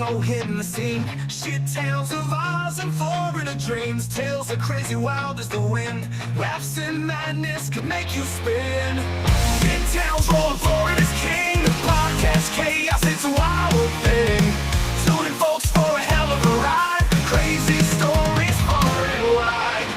so hitting the scene. Shit tales of Oz and foreigner dreams. Tales are crazy wild as the wind. Raps and madness can make you spin. Big towns rolling forward as king. The podcast chaos, it's a wild thing. Tuning folks for a hell of a ride. Crazy stories far and wide.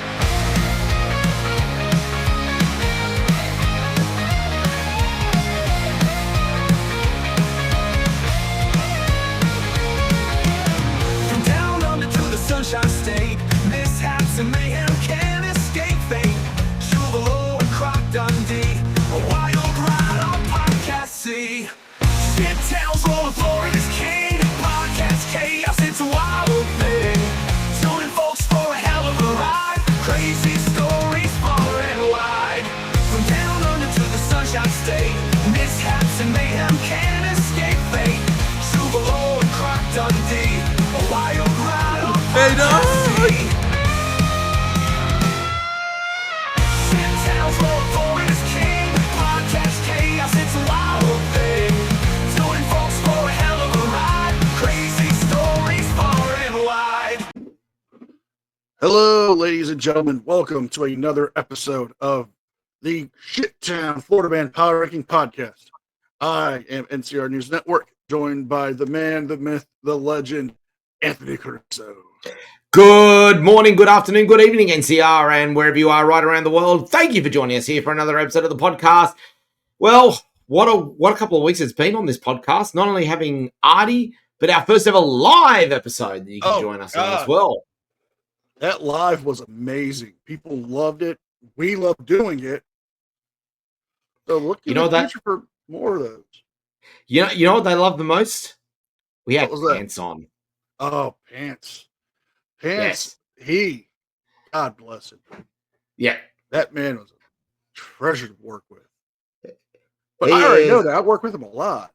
From down under to the Sunshine State, mishaps and mayhem can't escape fate. Chuvalo and Croc Dundee, a wild ride on podcast sea. Shit tales rolling forward as king. Podcast chaos, it's a wild thing. Tuning folks for a hell of a ride. Crazy stories far and wide. From down under to the Sunshine State, mishaps and mayhem can't escape fate. Chuvalo and Croc Dundee, a wild ride on podcast sea. Shit tales rolling forward as king. Podcast chaos, it's a wild thing. Tuning folks for a hell of a ride. Crazy stories far and wide. Hello, ladies and gentlemen. Welcome to another episode of the Shittown Florida Man Power Ranking Podcast. I am NCR News Network, joined by the man, the myth, the legend, Anthony Caruso. Good morning, good afternoon, good evening, NCR, and wherever you are right around the world. Thank you for joining us here for another episode of the podcast. Well, what a couple of weeks it's been on this podcast. Not only having Artie, but our first ever live episode that you can join us on as well. That live was amazing. People loved it. We loved doing it. So look in the future for more of those. You know what they love the most? We had What was that? pants on. Oh, Pants. Yes. God bless him. Yeah. That man was a treasure to work with. But He I already is- know that. I work with him a lot.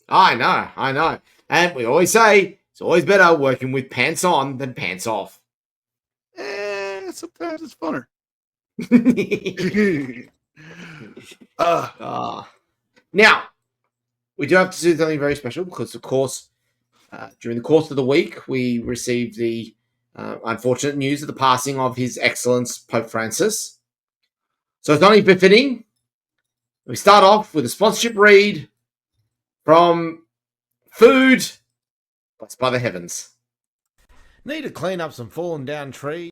I know. And we always say it's always better working with pants on than pants off. Sometimes it's funner. Now, we do have to do something very special because, of course, during the course of the week, we received the unfortunate news of the passing of His Excellence Pope Francis. So it's only befitting. We start off with a sponsorship read from Food Blessed by the Heavens. Need to clean up some fallen down trees?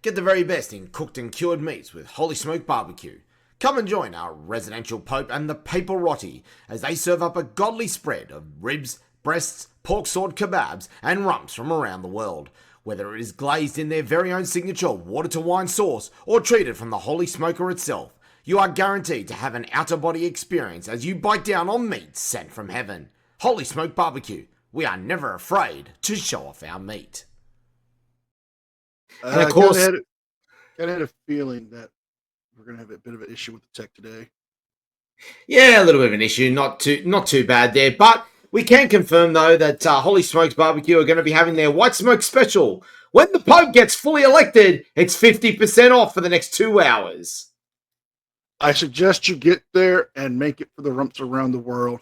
Get the very best in cooked and cured meats with Holy Smoke Barbecue. Come and join our residential Pope and the Papal Rotti as they serve up a godly spread of ribs, breasts, pork sword kebabs, and rumps from around the world. Whether it is glazed in their very own signature water-to-wine sauce or treated from the Holy Smoker itself, you are guaranteed to have an out-of-body experience as you bite down on meat sent from heaven. Holy Smoke Barbecue. We are never afraid to show off our meat. And of course, I had a feeling that we're going to have a bit of an issue with the tech today. yeah, a little bit of an issue, not too bad there, but we can confirm though that Holy Smokes Barbecue are going to be having their White Smoke special. When the Pope gets fully elected, it's 50% off for the next 2 hours. I suggest you get there and make it for the rumps around the world.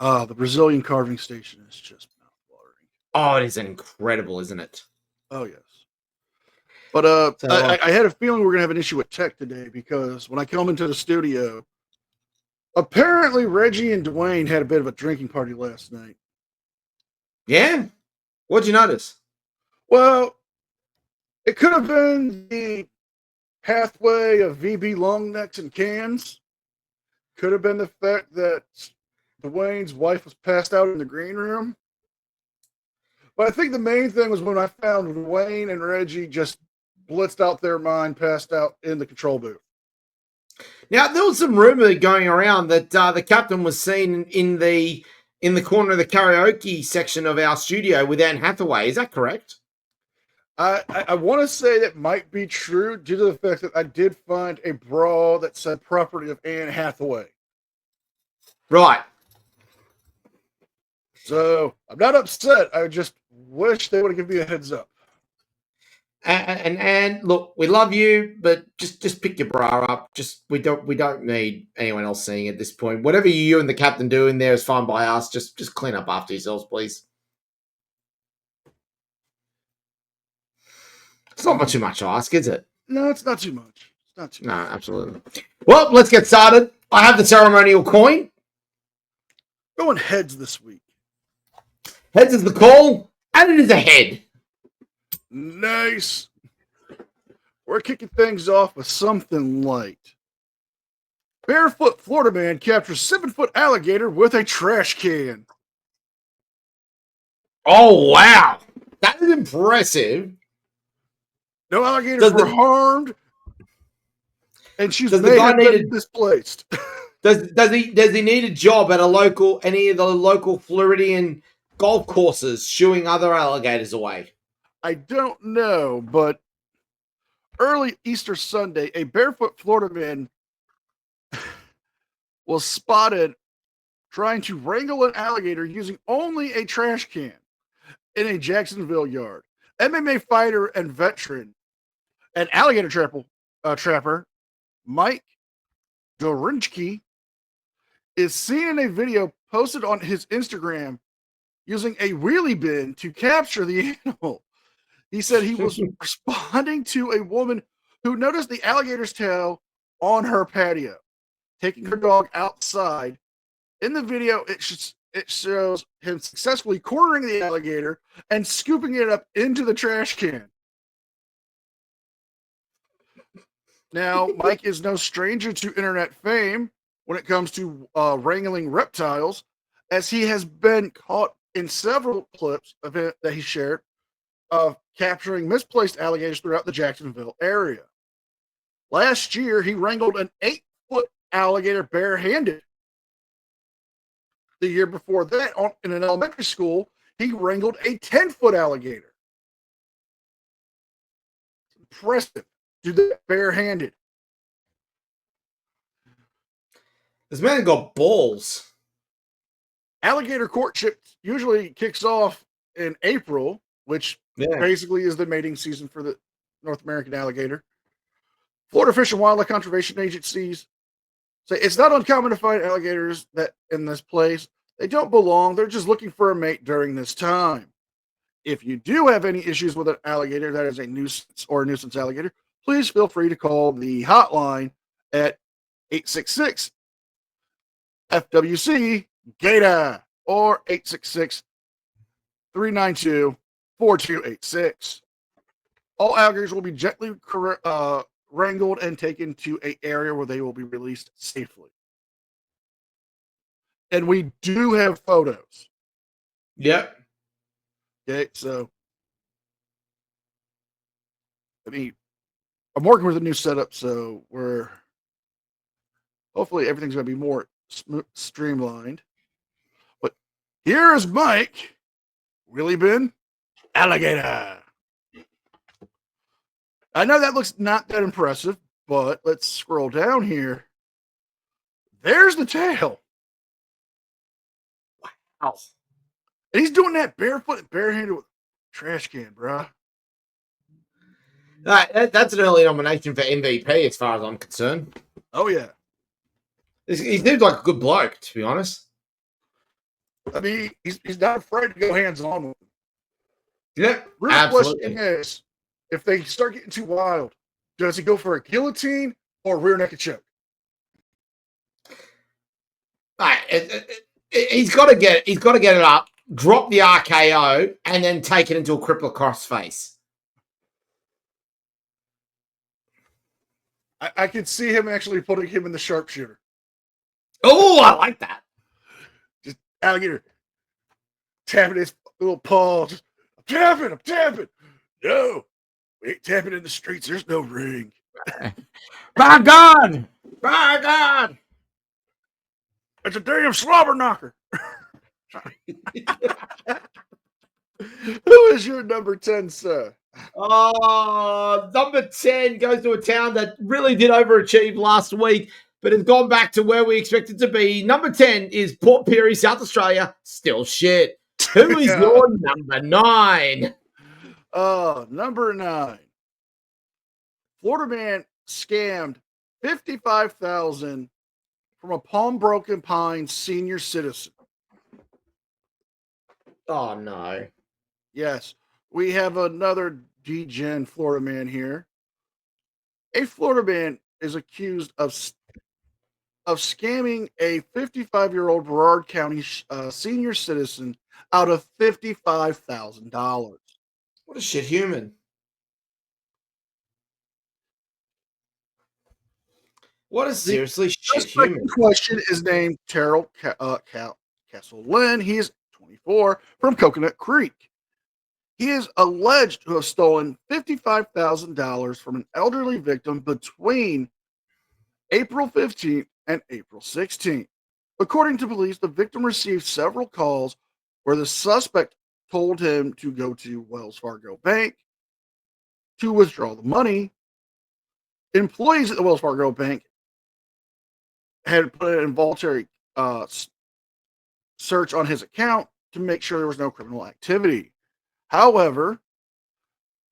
The Brazilian carving station is just mouth-watering. Oh, it is incredible, isn't it? Oh, yes. But I had a feeling we were going to have an issue with tech today because when I come into the studio, apparently Reggie and Dwayne had a bit of a drinking party last night. Yeah? What'd you notice? Well, it could have been the pathway of VB long necks and cans. Could have been the fact that Dwayne's wife was passed out in the green room. But I think the main thing was when I found Dwayne and Reggie just blitzed out their mind, passed out in the control booth. Now, there was some rumor going around that the captain was seen in the corner of the karaoke section of our studio with Anne Hathaway. Is that correct? I want to say that might be true due to the fact that I did find a bra that said property of Anne Hathaway. Right. So I'm not upset. I just wish they would have given me a heads up. And look, we love you, but just pick your bra up. Just we don't need anyone else seeing at this point. Whatever you and the captain do in there is fine by us. Just clean up after yourselves, please. It's not too much to ask, is it? No, it's not too much. It's not too No, much. absolutely. Well, let's get started. I have the ceremonial coin. Going heads this week. Heads is the call, and it is a head. Nice. We're kicking things off with something light. Barefoot Florida man captures 7-foot alligator with a trash can. Oh, wow. That is impressive. No alligators were harmed, and she's may have been displaced. Does he need a job at any of the local Floridian golf courses shooing other alligators away? I don't know, but early Easter Sunday, a barefoot Florida man was spotted trying to wrangle an alligator using only a trash can in a Jacksonville yard. MMA fighter and veteran and alligator trapper Mike Dorinchke is seen in a video posted on his Instagram using a wheelie bin to capture the animal. He said he was responding to a woman who noticed the alligator's tail on her patio, taking her dog outside. In the video, it shows him successfully cornering the alligator and scooping it up into the trash can. Now, Mike is no stranger to internet fame when it comes to wrangling reptiles, as he has been caught in several clips of it that he shared of capturing misplaced alligators throughout the Jacksonville area. Last year, he wrangled an 8-foot alligator barehanded. The year before that, in an elementary school, he wrangled a 10-foot alligator. It's impressive. Do that barehanded. This man got balls. Alligator courtship usually kicks off in April, which basically is the mating season for the North American alligator. Florida Fish and Wildlife Conservation agencies say it's not uncommon to find alligators that in this place. They don't belong. They're just looking for a mate during this time. If you do have any issues with an alligator that is a nuisance or a nuisance alligator, please feel free to call the hotline at 866 FWC GATA or 866 392 4286. All alligators will be gently wrangled and taken to an area where they will be released safely. And we do have photos. Yep. Okay, so I'm working with a new setup, so hopefully everything's going to be more streamlined. But here is Mike, Willie Bin, alligator. I know that looks not that impressive, but let's scroll down here. There's the tail. Wow. And he's doing that barefoot and barehanded with a trash can, bro. That's an early nomination for MVP as far as I'm concerned. Oh, yeah. He seems like a good bloke, to be honest. I mean, he's not afraid to go hands-on with him. Yeah, Real absolutely. question is, if they start getting too wild, does he go for a guillotine or rear naked choke? He's got to get it up, drop the RKO, and then take it into a cripple across face. I could see him actually putting him in the sharpshooter. Oh, I like that. Just alligator tapping his little paws. I'm tapping. No, we ain't tapping in the streets. There's no ring. By God! It's a damn slobber knocker. Who is your number 10, sir? Oh, number 10 goes to a town that really did overachieve last week, but has gone back to where we expected to be. Number 10 is Port Pirie, South Australia. Still shit. Who is your number 9? Number 9. Florida man scammed $55,000 from a Palm Pines senior citizen. Oh no. Yes, we have another degen Florida man here. A Florida man is accused of scamming a 55-year-old Brevard County senior citizen out of $55,000. What a shit human. What a seriously shit Suspect human. in question is named Terrell Castle Lynn. He is 24 from Coconut Creek. He is alleged to have stolen $55,000 from an elderly victim between April 15th and April 16th. According to police, the victim received several calls where the suspect told him to go to Wells Fargo Bank to withdraw the money. Employees at the Wells Fargo Bank had put an involuntary search on his account to make sure there was no criminal activity. However,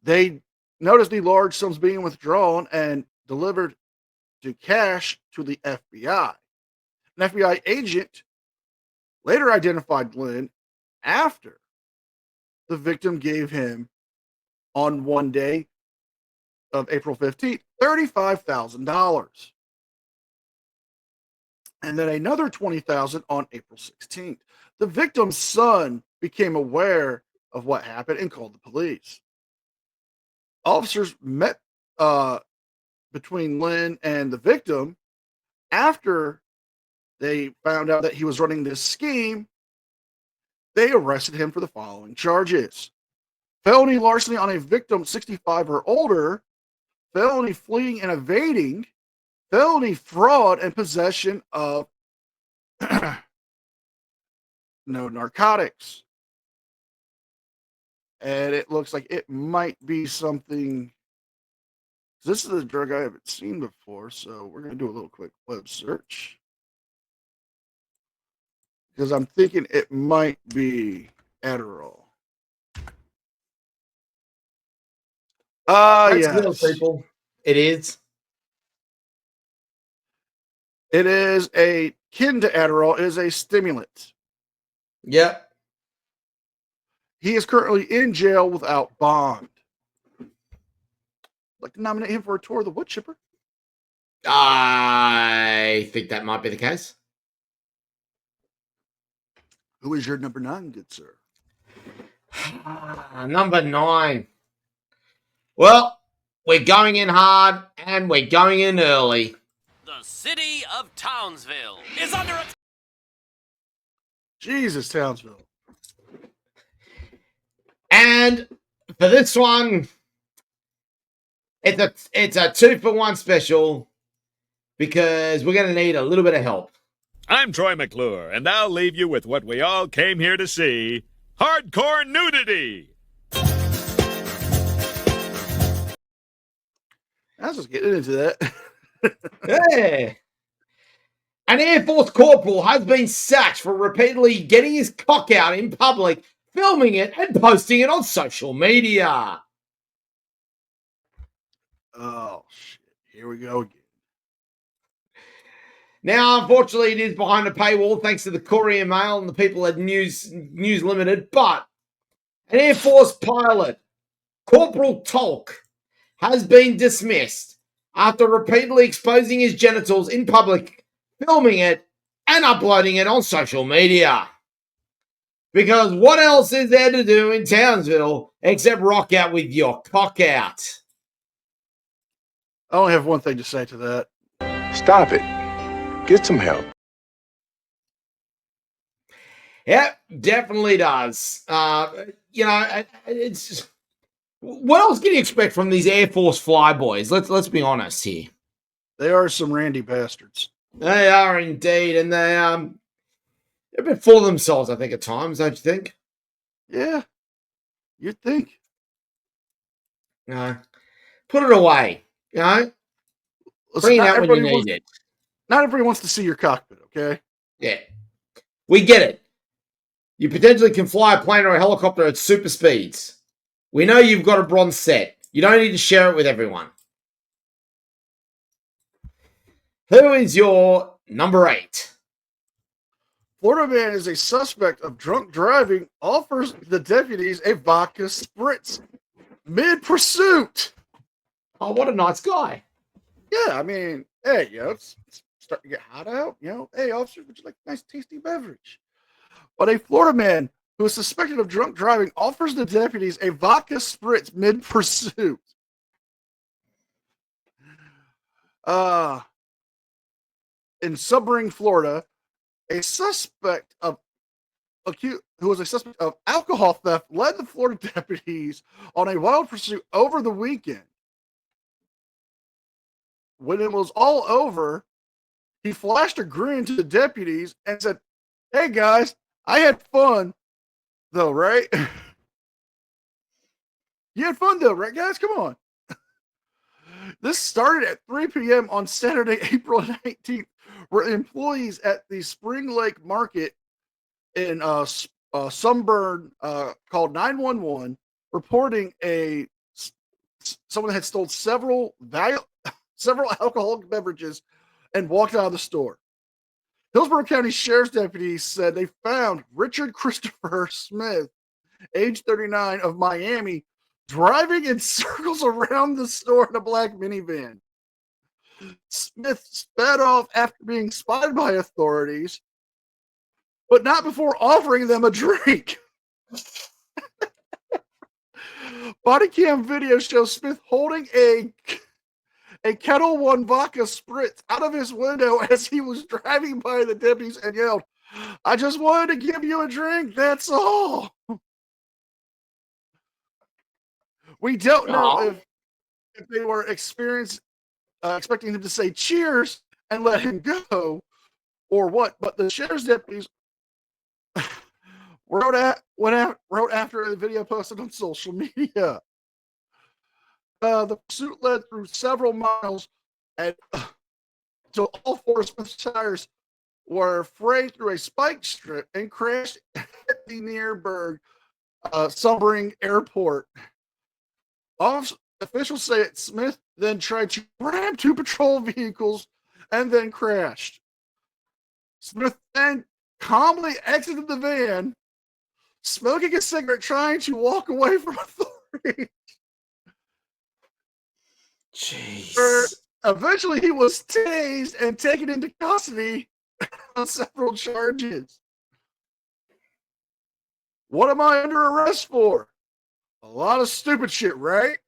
they noticed the large sums being withdrawn and delivered to cash to the FBI. An FBI agent later identified Lynn after the victim gave him, on one day of April 15th, $35,000. And then another $20,000 on April 16th. The victim's son became aware of what happened and called the police. Officers met between Lynn and the victim after they found out that he was running this scheme. They arrested him for the following charges: felony larceny on a victim 65 or older, felony fleeing and evading, felony fraud, and possession of no narcotics. And it looks like it might be something. This is a drug I haven't seen before, so we're going to do a little quick web search. Because I'm thinking it might be Adderall. Yes. People. It is. It is akin to Adderall. It is a stimulant. Yep. He is currently in jail without bond. I'd like to nominate him for a tour of the wood chipper. I think that might be the case. Who is your number 9, good sir? Number 9. Well, we're going in hard and we're going in early. The city of Townsville is under attack. Jesus, Townsville. And for this one, it's a 2-for-1 special because we're going to need a little bit of help. I'm Troy McClure, and I'll leave you with what we all came here to see: hardcore nudity. I was just getting into that. Hey. An Air Force corporal has been sacked for repeatedly getting his cock out in public, filming it, and posting it on social media. Oh, shit. Here we go again. Now, unfortunately, it is behind a paywall thanks to the Courier Mail and the people at News Limited, but an Air Force pilot, Corporal Tolk, has been dismissed after repeatedly exposing his genitals in public, filming it, and uploading it on social media. Because what else is there to do in Townsville except rock out with your cock out? I only have one thing to say to that. Stop it. Get some help. Yep, definitely does. It's just, what else can you expect from these Air Force flyboys? Let's be honest here. They are some randy bastards. They are indeed, and they're a bit full of themselves, I think, at times, don't you think? Yeah, you'd think. No. Put it away, you know? Listen, Bring it not out when you everybody need it. Not everybody wants to see your cockpit, okay? Yeah. We get it. You potentially can fly a plane or a helicopter at super speeds. We know you've got a bronze set. You don't need to share it with everyone. Who is your number 8? Florida man is a suspect of drunk driving, offers the deputies a vodka spritz mid-pursuit. Oh, what a nice guy. Yeah, I mean, hey, it's starting to get hot out. Hey, officer, would you like a nice tasty beverage? But a Florida man who is suspected of drunk driving offers the deputies a vodka spritz mid-pursuit. In Submarine, Florida, a suspect of who was a suspect of alcohol theft led the Florida deputies on a wild pursuit over the weekend. When it was all over, he flashed a grin to the deputies and said, "Hey guys, I had fun though, right?" You had fun though, right, guys? Come on. This started at 3 p.m. on Saturday, April 19th, where employees at the Spring Lake Market in Sunburn called 911, reporting someone had stole several alcoholic beverages and walked out of the store. Hillsborough County Sheriff's deputies said they found Richard Christopher Smith, age 39, of Miami, driving in circles around the store in a black minivan. Smith sped off after being spotted by authorities, but not before offering them a drink. Body cam video shows Smith holding a Kettle One vodka spritz out of his window as he was driving by the deputies and yelled, "I just wanted to give you a drink, that's all." We don't know if they were expecting him to say cheers and let him go or what, but the sheriff's deputies wrote after the video posted on social media. The pursuit led through several miles until all four of Smith's tires were frayed through a spike strip and crashed at the nearby Submarine Airport. Officials say that Smith then tried to ram two patrol vehicles and then crashed. Smith then calmly exited the van, smoking a cigarette, trying to walk away from authorities. Jeez. Eventually, he was tased and taken into custody on several charges. What am I under arrest for? A lot of stupid shit, right?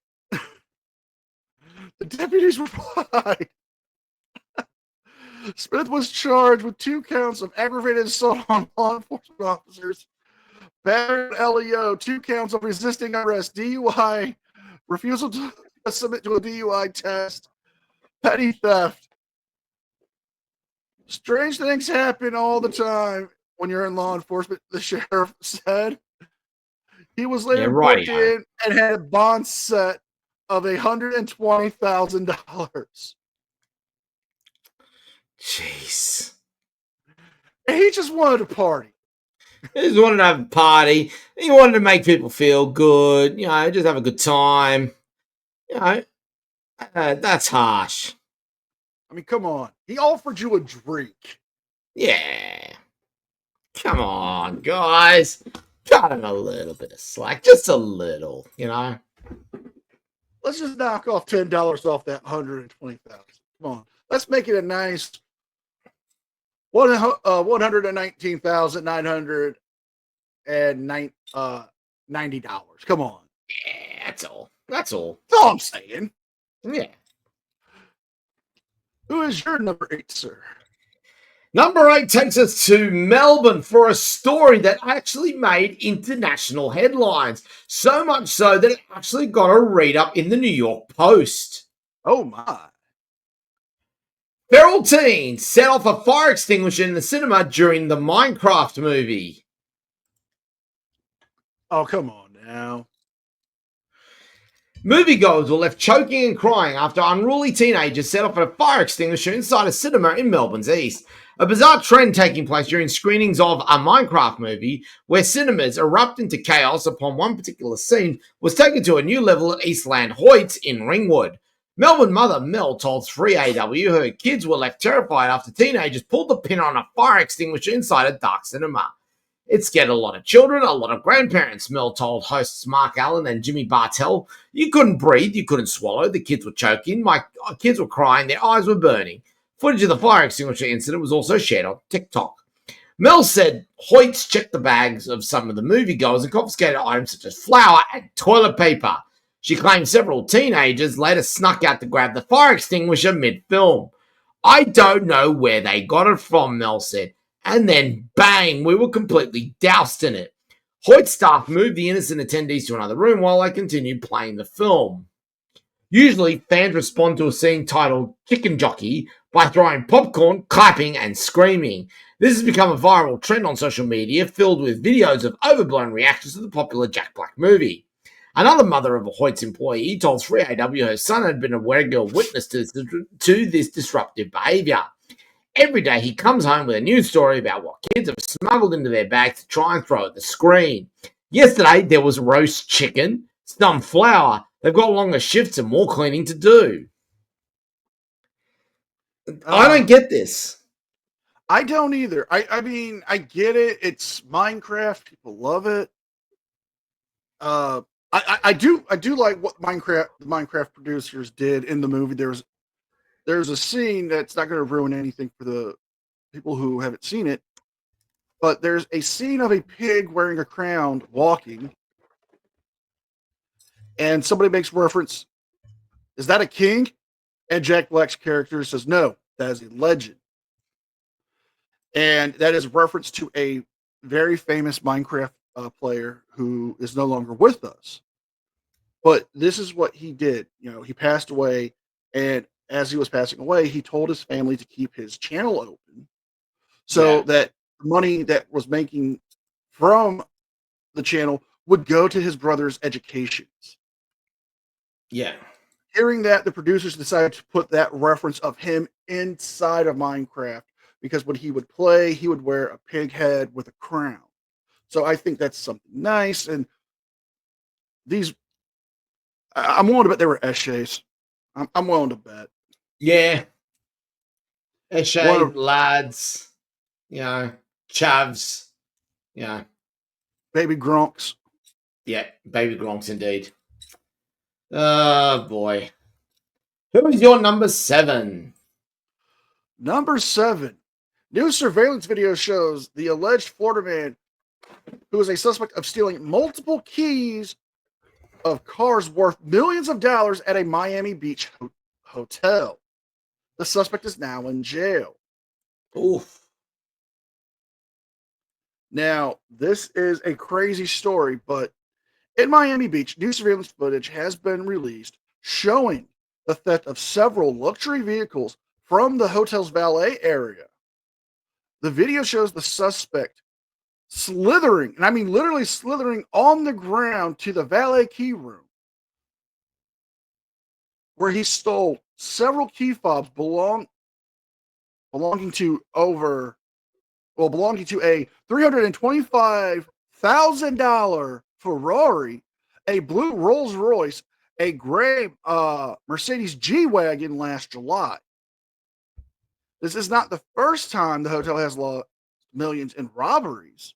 The deputies replied. Smith was charged with 2 counts of aggravated assault on law enforcement officers, battered LEO, 2 counts of resisting arrest, DUI, refusal to submit to a DUI test, petty theft. Strange things happen all the time when you're in law enforcement, the sheriff said. He was later booked in and had a bond set of $120,000. Jeez. And he just wanted to party. He just wanted to have a party. He wanted to make people feel good. Just have a good time. That's harsh. I mean, come on. He offered you a drink. Yeah. Come on, guys. Cut him a little bit of slack. Just a little, Let's just knock off $10 off that $120,000. Come on. Let's make it a nice $119,990. Come on. Yeah, that's all. That's all. That's all I'm saying. Yeah. Who is your number 8, sir? Number 8 takes us to Melbourne for a story that actually made international headlines. So much so that it actually got a read-up in the New York Post. Oh, my. Feral teens set off a fire extinguisher in the cinema during the Minecraft movie. Oh, come on now. Moviegoers were left choking and crying after unruly teenagers set off a fire extinguisher inside a cinema in Melbourne's east. A bizarre trend taking place during screenings of a Minecraft movie, where cinemas erupt into chaos upon one particular scene, was taken to a new level at Eastland Hoyts in Ringwood. Melbourne mother Mel told 3AW her kids were left terrified after teenagers pulled the pin on a fire extinguisher inside a dark cinema. It scared a lot of children, a lot of grandparents, Mel told hosts Mark Allen and Jimmy Bartell. You couldn't breathe, you couldn't swallow, the kids were choking, my kids were crying, their eyes were burning. Footage of the fire extinguisher incident was also shared on TikTok. Mel said Hoyts checked the bags of some of the moviegoers and confiscated items such as flour and toilet paper. She claimed several teenagers later snuck out to grab the fire extinguisher mid-film. I don't know where they got it from, Mel said. And then, bang, we were completely doused in it. Hoyt staff moved the innocent attendees to another room while they continued playing the film. Usually, fans respond to a scene titled Chicken Jockey by throwing popcorn, clapping, and screaming. This has become a viral trend on social media filled with videos of overblown reactions to the popular Jack Black movie. Another mother of a Hoyt's employee told 3AW her son had been a regular witness to this disruptive behaviour. Every day he comes home with a news story about what kids have smuggled into their bags to try and throw at the screen. Yesterday there was roast chicken, some flour. They've got longer shifts and more cleaning to do. I don't get this. I don't either. I mean, I get it. It's Minecraft. People love it. I do like what the Minecraft producers did in the movie. There's a scene that's not going to ruin anything for the people who haven't seen it, but there's a scene of a pig wearing a crown walking, and somebody makes reference, is that a king? And Jack Black's character says, no, that is a legend. And that is a reference to a very famous Minecraft player who is no longer with us. But this is what he did. You know, he passed away, and as he was passing away, he told his family to keep his channel open so that money that was making from the channel would go to his brother's educations. Yeah. Hearing that, the producers decided to put that reference of him inside of Minecraft because when he would play, he would wear a pig head with a crown. So I think that's something nice. And these, I'm willing to bet they were essays. I'm willing to bet. Yeah. Eshay, lads, you know, chavs, you know. Baby Gronks. Yeah, baby Gronks indeed. Oh, boy. Who is your number 7? Number 7. New surveillance video shows the alleged Florida man who is a suspect of stealing multiple keys of cars worth millions of dollars at a Miami Beach hotel. The suspect is now in jail. Oof. Now, this is a crazy story, but in Miami Beach, new surveillance footage has been released showing the theft of several luxury vehicles from the hotel's valet area. The video shows the suspect slithering, and I mean literally slithering on the ground to the valet key room, where he stole several key fobs belonging to a $325,000 Ferrari, a blue Rolls Royce, a gray Mercedes G-Wagon last July. This is not the first time the hotel has lost millions in robberies.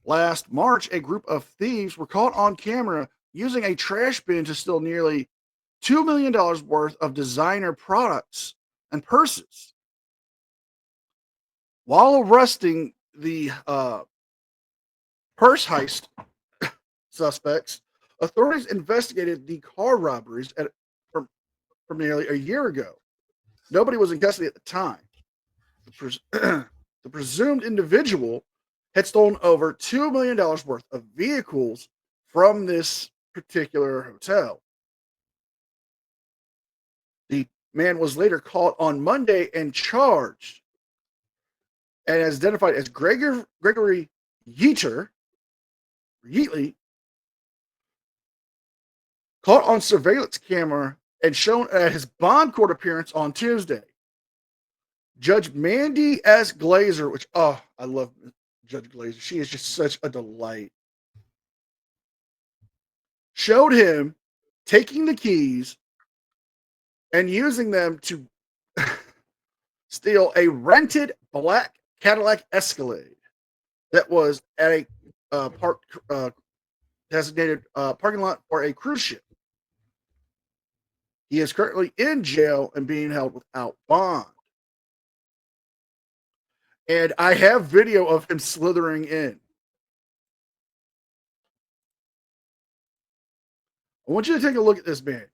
Last March, a group of thieves were caught on camera using a trash bin to steal nearly $2 million worth of designer products and purses. While arresting the purse heist suspects, authorities investigated the car robberies from nearly a year ago. Nobody was in custody at the time. The presumed individual had stolen over $2 million worth of vehicles from this particular hotel. The man was later caught on Monday and charged and is identified as Gregory Yeatley, caught on surveillance camera and shown at his bond court appearance on Tuesday. Judge Mandy S. Glazer, which, I love Judge Glazer. She is just such a delight. Showed him taking the keys and using them to steal a rented black Cadillac Escalade that was at a designated parking lot for a cruise ship. He is currently in jail and being held without bond. And I have video of him slithering in. I want you to take a look at this man.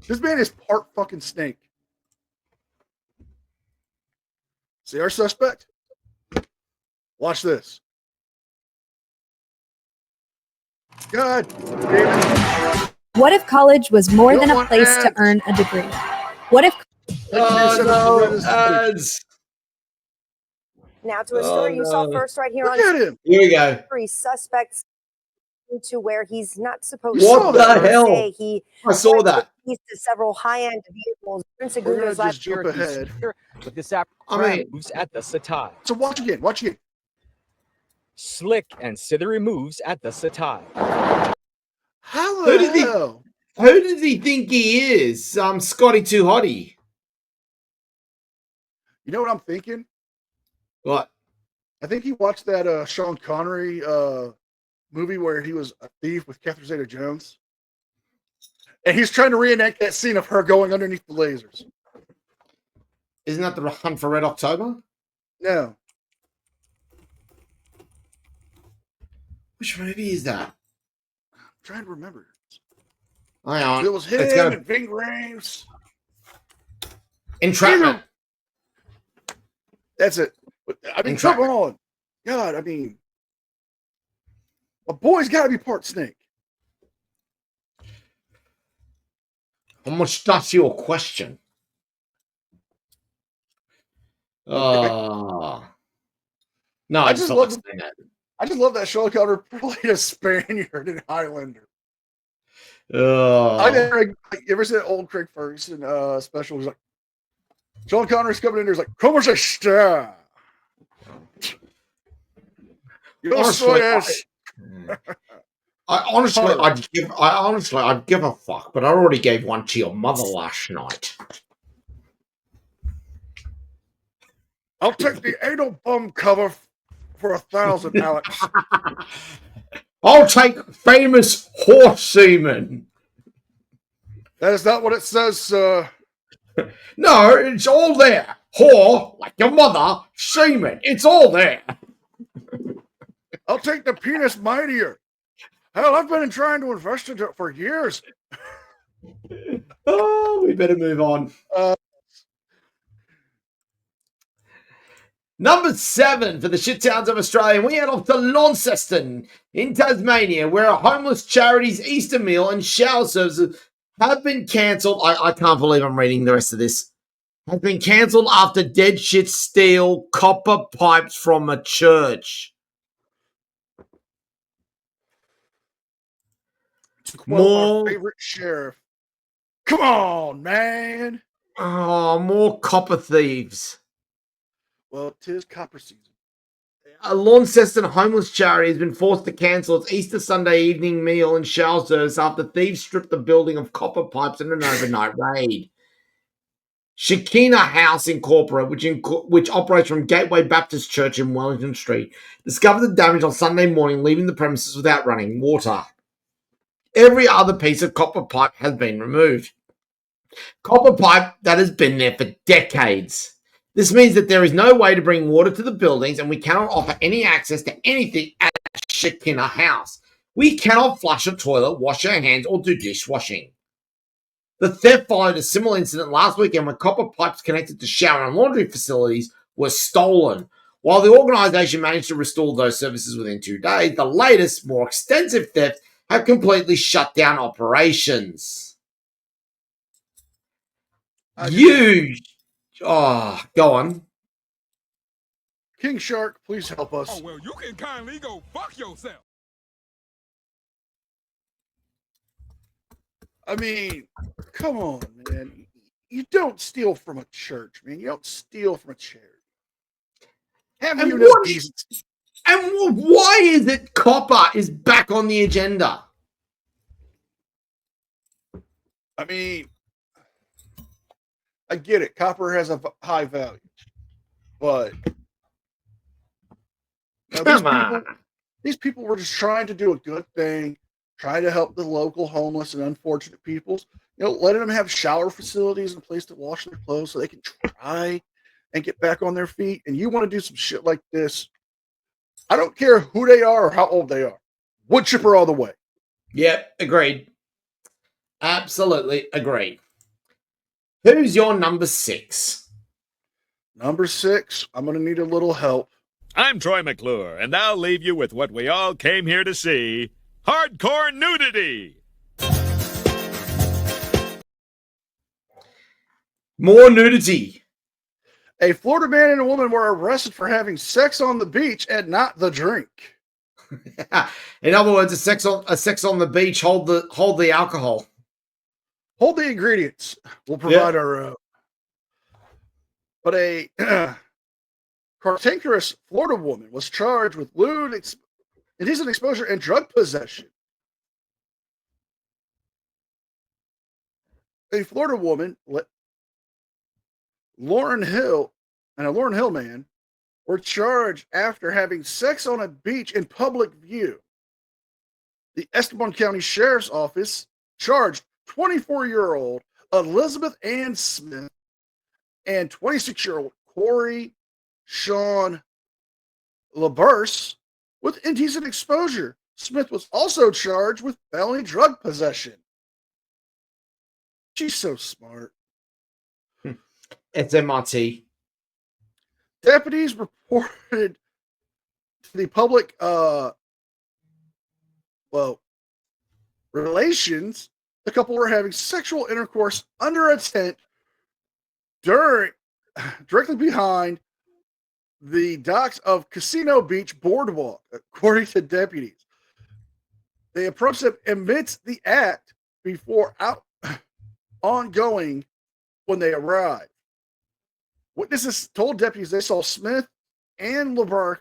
This man is part fucking snake. See our suspect? Watch this. God damn it. What if college was more You than don't a want place to ads. earn a degree? What if Oh, no, ads. Now to a story you saw no. first right here Look on at him. Here we go. Three suspects to where he's not supposed What to. the They hell? say he I saw that. keys to several high-end vehicles. Prince We're gonna Agudo's life just jump ahead. But this app I mean- moves at the Satai. So watch again. Watch again. Slick and slithery moves at the Satai. How Who the did he- hell? Who does he think he is? Scotty Too Hottie. You know what I'm thinking? What? I think he watched that Sean Connery movie where he was a thief with Catherine Zeta-Jones. And he's trying to reenact that scene of her going underneath the lasers. Isn't that the Hunt for Red October? No. Which movie is that? I'm trying to remember. Hang on. It was him It's gonna- and Ving Rhames. Entrapment. That's it. But, I mean, come Entrapment. on. God, I mean, a boy's got to be part snake. How much that's your question? No, I I just just love- love that. I just love that Sean Connery played a Spaniard in Highlander. I never, you ever see that old Craig Ferguson special? He's like, Sean Connery's coming in there. He's like, "Como se está? Yo Honestly, soy es." I'd give a fuck, but I already gave one to your mother last night. I'll take the anal bum cover for 1,000, Alex. I'll take famous horse semen. That is not what it says, sir. No, it's all there. Whore, like your mother, semen. It's all there. I'll take the penis mightier. Hell, I've been trying to invest in it for years. Oh, we better move on. Uh, Number 7 for the shit towns of Australia. We head off to Launceston in Tasmania, where a homeless charity's Easter meal and shower services have been cancelled. I can't believe I'm reading the rest of this. Have been cancelled after dead shit steal copper pipes from a church. to quote More- our favorite sheriff. Come on, man. Oh, more copper thieves. Well, 'tis copper season. A Launceston homeless charity has been forced to cancel its Easter Sunday evening meal and shower service after thieves stripped the building of copper pipes in an overnight raid. Shekinah House Incorporated, which operates from Gateway Baptist Church in Wellington Street, discovered the damage on Sunday morning, leaving the premises without running water. Every other piece of copper pipe has been removed. Copper pipe that has been there for decades. This means that there is no way to bring water to the buildings, and we cannot offer any access to anything at Shekinah House. We cannot flush a toilet, wash our hands, or do dishwashing. The theft followed a similar incident last weekend when copper pipes connected to shower and laundry facilities were stolen. While the organisation managed to restore those services within 2 days, the latest, more extensive theft have completely shut down operations. Go on. King Shark, please help us. well, you can kindly go fuck yourself. I mean, come on, man. You don't steal from a church, man. You don't steal from a charity. Have And you no what- decency? And why is it copper is back on the agenda? I mean, I get it. Copper has a high value, but Come on. these people were just trying to do a good thing, trying to help the local homeless and unfortunate peoples. Letting them have shower facilities and a place to wash their clothes so they can try and get back on their feet. And you want to do some shit like this? I don't care who they are or how old they are. Wood chipper all the way. Yep, agreed. Absolutely agreed. Who's your number 6? Number 6, I'm going to need a little help. I'm Troy McClure, and I'll leave you with what we all came here to see. Hardcore nudity! More nudity. A Florida man and a woman were arrested for having sex on the beach and not the drink. In other words, a sex on the beach. Hold the alcohol. Hold the ingredients. We'll provide our. But a cantankerous Florida woman was charged with lewd indecent exposure and drug possession. A Florida woman, Lauren Hill, and a Lauren Hill man were charged after having sex on a beach in public view. The Esteban County Sheriff's Office charged 24-year-old Elizabeth Ann Smith and 26-year-old Corey Sean LaBurse with indecent exposure. Smith was also charged with felony drug possession. She's so smart. It's MRT. Deputies reported to the public relations the couple were having sexual intercourse under a tent directly behind the docks of Casino Beach Boardwalk, according to deputies. They approached them amidst the act before ongoing when they arrived. Witnesses told deputies they saw Smith and LeBurk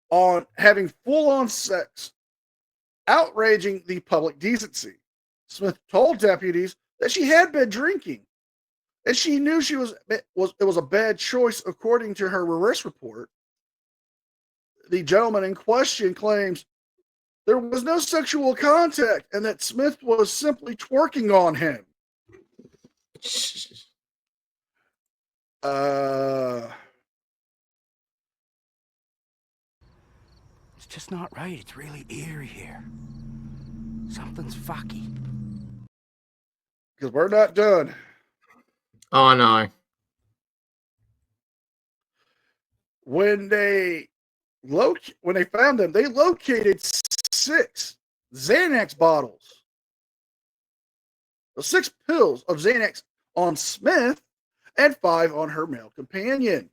on having full-on sex, outraging the public decency. Smith told deputies that she had been drinking, and she knew it was a bad choice, according to her arrest report. The gentleman in question claims there was no sexual contact and that Smith was simply twerking on him. It's just not right. It's really eerie here. Something's fucky. Because we're not done. Oh no. When they found them, they located 6 Xanax bottles. 6 pills of Xanax on Smith and 5 on her male companion.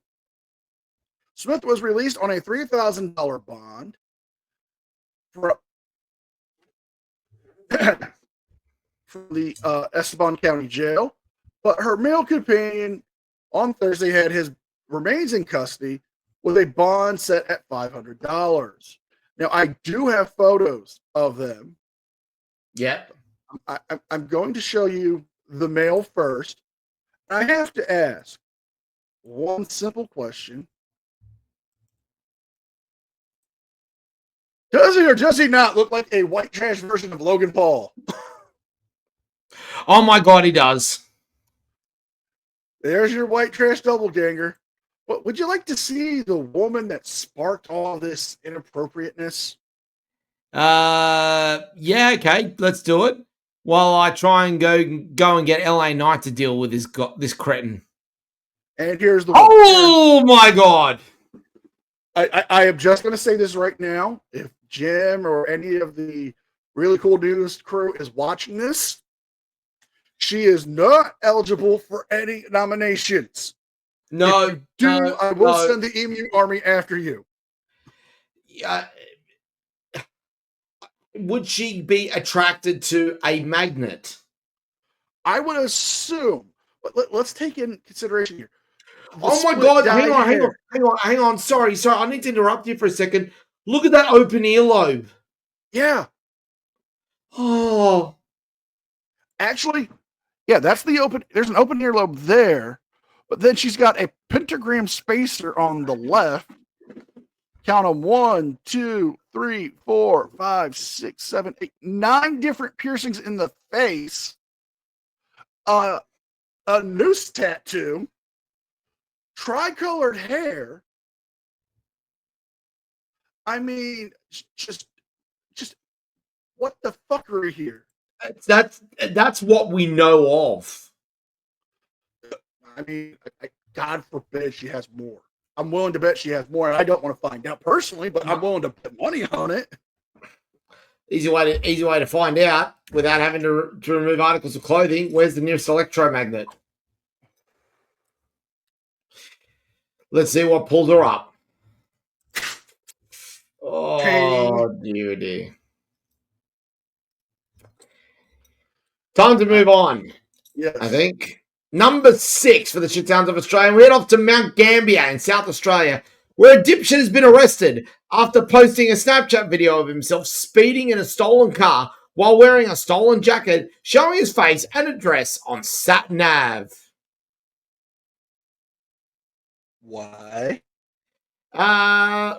Smith was released on a $3,000 bond from the Esteban County Jail, but her male companion on Thursday remains in custody with a bond set at $500. Now, I do have photos of them. Yep. I'm going to show you the male first. I have to ask one simple question. Does he or does he not look like a white trash version of Logan Paul? Oh my God, he does. There's your white trash doppelganger. But would you like to see the woman that sparked all this inappropriateness? Yeah, okay, let's do it. While I try and go and get LA Knight to deal with this cretin. And here's the Oh my God. I am just going to say this right now. If Jim or any of the really cool news crew is watching this, she is not eligible for any nominations. No, I will send the Emu Army after you. Would she be attracted to a magnet? I would assume. Let's take in consideration here. Oh my God! Hang on. Sorry. I need to interrupt you for a second. Look at that open earlobe. Yeah. Oh. Actually, Yeah, that's the open. There's an open earlobe there, but then she's got a pentagram spacer on the left. Count them 1, 2, 3, 4, 5, 6, 7, 8, 9 different piercings in the face. A noose tattoo, tricolored hair. I mean, just what the fuckery here? That's what we know of. I mean, God forbid she has more. I'm willing to bet she has more. I don't want to find out personally, but I'm willing to put money on it. Easy way to find out without having to remove articles of clothing. Where's the nearest electromagnet? Let's see what pulled her up. Oh, dear. Time to move on. Yes. I think. Number 6 for the shit towns of Australia. We head off to Mount Gambier in South Australia, where a dipshit has been arrested after posting a Snapchat video of himself speeding in a stolen car while wearing a stolen jacket, showing his face and address on Sat Nav. Why?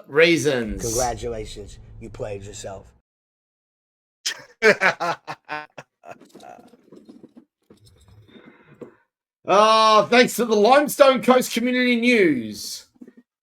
Reasons. Congratulations, you played yourself. Thanks to the Limestone Coast Community News.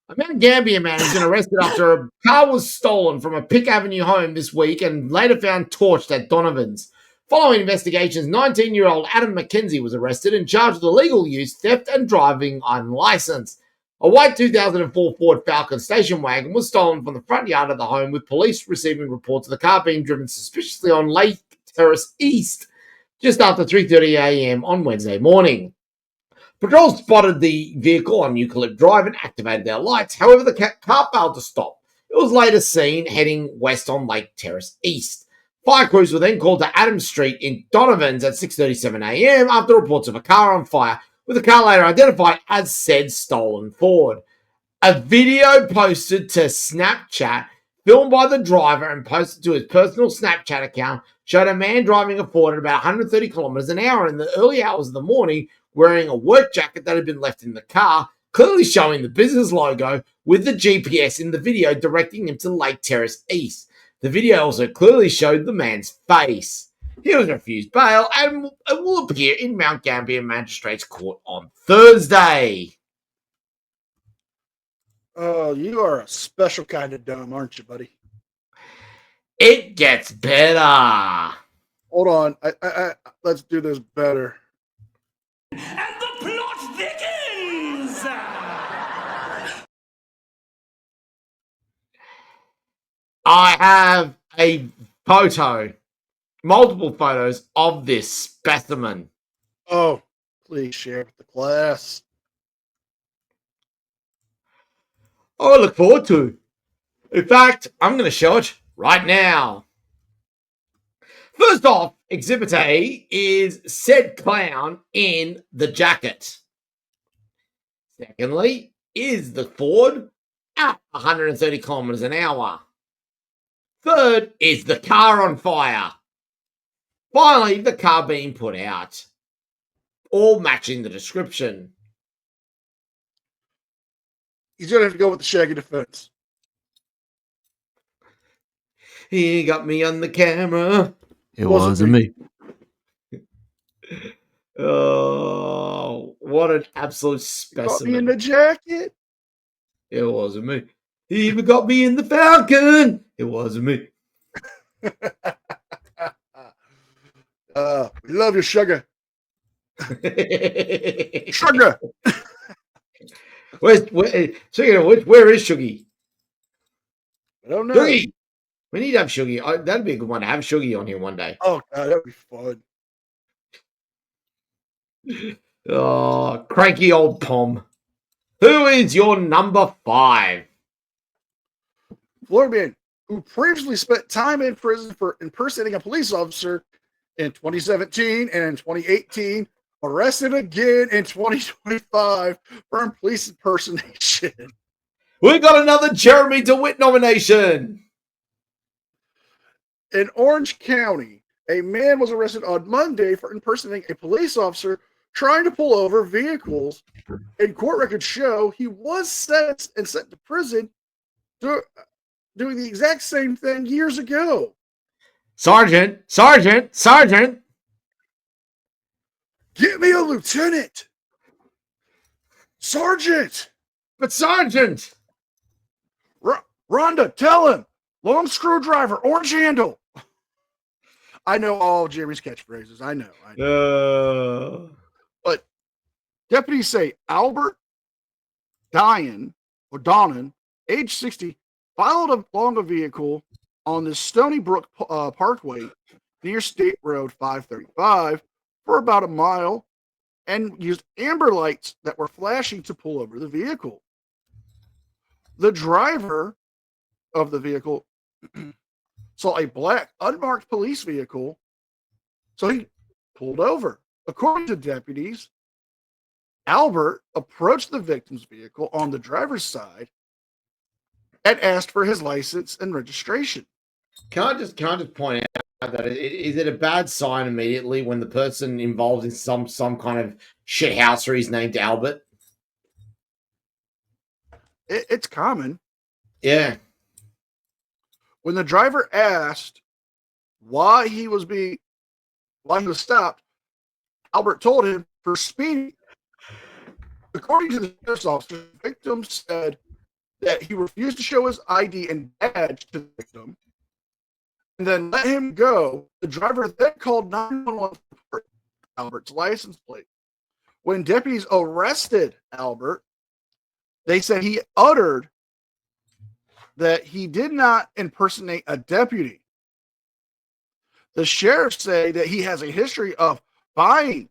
A Mount Gambier man has been arrested after a car was stolen from a Pick Avenue home this week and later found torched at Donovan's. Following investigations, 19-year-old Adam McKenzie was arrested and charged with illegal use, theft, and driving unlicensed. A white 2004 Ford Falcon station wagon was stolen from the front yard of the home, with police receiving reports of the car being driven suspiciously on Lake Terrace East just after 3:30 a.m. on Wednesday morning. Patrol spotted the vehicle on Eucalypt Drive and activated their lights. However, the car failed to stop. It was later seen heading west on Lake Terrace East. Fire crews were then called to Adams Street in Donovan's at 6:37 a.m. after reports of a car on fire, with the car later identified as said stolen Ford. A video posted to Snapchat, filmed by the driver and posted to his personal Snapchat account, showed a man driving a Ford at about 130 kilometers an hour in the early hours of the morning, wearing a work jacket that had been left in the car, clearly showing the business logo, with the GPS in the video directing him to Lake Terrace East. The video also clearly showed the man's face. He was refused bail and will appear in Mount Gambier Magistrates Court on Thursday. Oh, you are a special kind of dumb, aren't you, buddy? It gets better. Hold on. I let's do this better. And the plot thickens! I have a photo, multiple photos of this specimen. Oh, please share with the class. I look forward to. In fact, I'm going to show it right now. First off, Exhibit A is said clown in the jacket. Secondly, is the Ford at 130 kilometers an hour. Third is the car on fire. Finally, the car being put out. All matching the description. He's going to have to go with the Shaggy defense. He got me on the camera. It wasn't me. Oh, what an absolute Got me in specimen. the jacket. It wasn't me. He even got me in the Falcon. It wasn't me. We love you, sugar. Sugar. Where is Shuggy? I don't know. Shuggy. We need to have Shuggy. That'd be a good one to have Shuggy on here one day. Oh, God, that'd be fun. Oh, cranky old Pom. Who is your number 5? Florida man who previously spent time in prison for impersonating a police officer in 2017 and in 2018, arrested again in 2025 for police impersonation. We got another Jeremy DeWitt nomination. In Orange County, A man was arrested on Monday for impersonating a police officer trying to pull over vehicles. And court records show he was sentenced and sent to prison doing the exact same thing years ago. Sergeant! Get me a lieutenant! Sergeant! But Sergeant! Rhonda, tell him! Long screwdriver, orange handle! I know all Jeremy's catchphrases. I know. But deputies say Albert Donnan, age 60, followed along a vehicle on the Stony Brook Parkway near State Road 535 for about a mile and used amber lights that were flashing to pull over the vehicle. The driver of the vehicle saw a black unmarked police vehicle, so he pulled over. According to deputies, Albert approached the victim's vehicle on the driver's side and asked for his license and registration. Can I just point out that is it a bad sign immediately when the person involved in some kind of shithousery is named Albert? It's common. Yeah. When the driver asked why he was stopped, Albert told him for speeding. According to the sheriff's officer, the victim said that he refused to show his ID and badge to the victim and then let him go. The driver then called 911 for Albert's license plate. When deputies arrested Albert, they said he uttered that he did not impersonate a deputy. The sheriffs say that he has a history of buying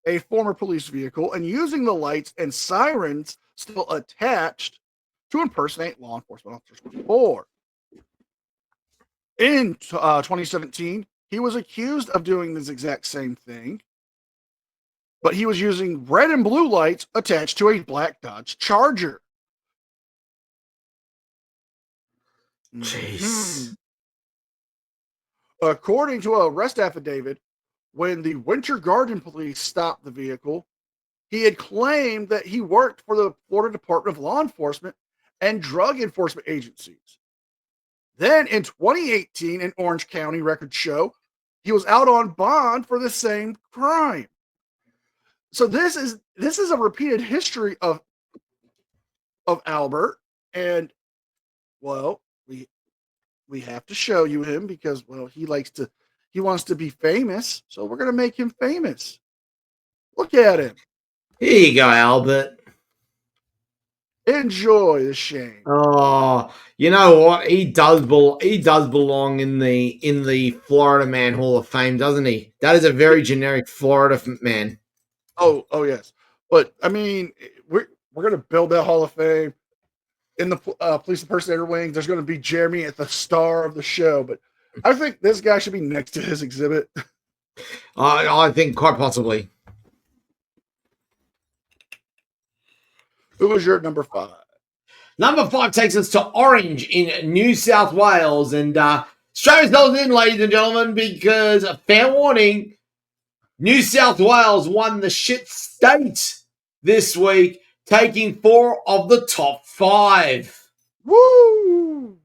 a former police vehicle and using the lights and sirens still attached to impersonate law enforcement officers before. In 2017, he was accused of doing this exact same thing, but he was using red and blue lights attached to a black Dodge Charger. Jeez. According to an arrest affidavit, when the Winter Garden police stopped the vehicle, he had claimed that he worked for the Florida Department of Law Enforcement and drug enforcement agencies. Then in 2018, in Orange County, records show he was out on bond for the same crime. So this is a repeated history of Albert, and well, we have to show you him because he wants to be famous, so we're gonna make him famous. Look at him. Here you go, Albert. Enjoy the shame. Oh, you know what? He does belong in the Florida Man Hall of Fame, doesn't he? That is a very generic Florida man. Oh yes, but I mean, we're gonna build that Hall of Fame in the police impersonator wing. There's gonna be Jeremy at the star of the show, but I think this guy should be next to his exhibit. I think quite possibly. Who was your number 5? Number 5 takes us to Orange in New South Wales. And strap yourselves in, ladies and gentlemen, because fair warning, New South Wales won the shit state this week, taking 4 of the top 5. Woo!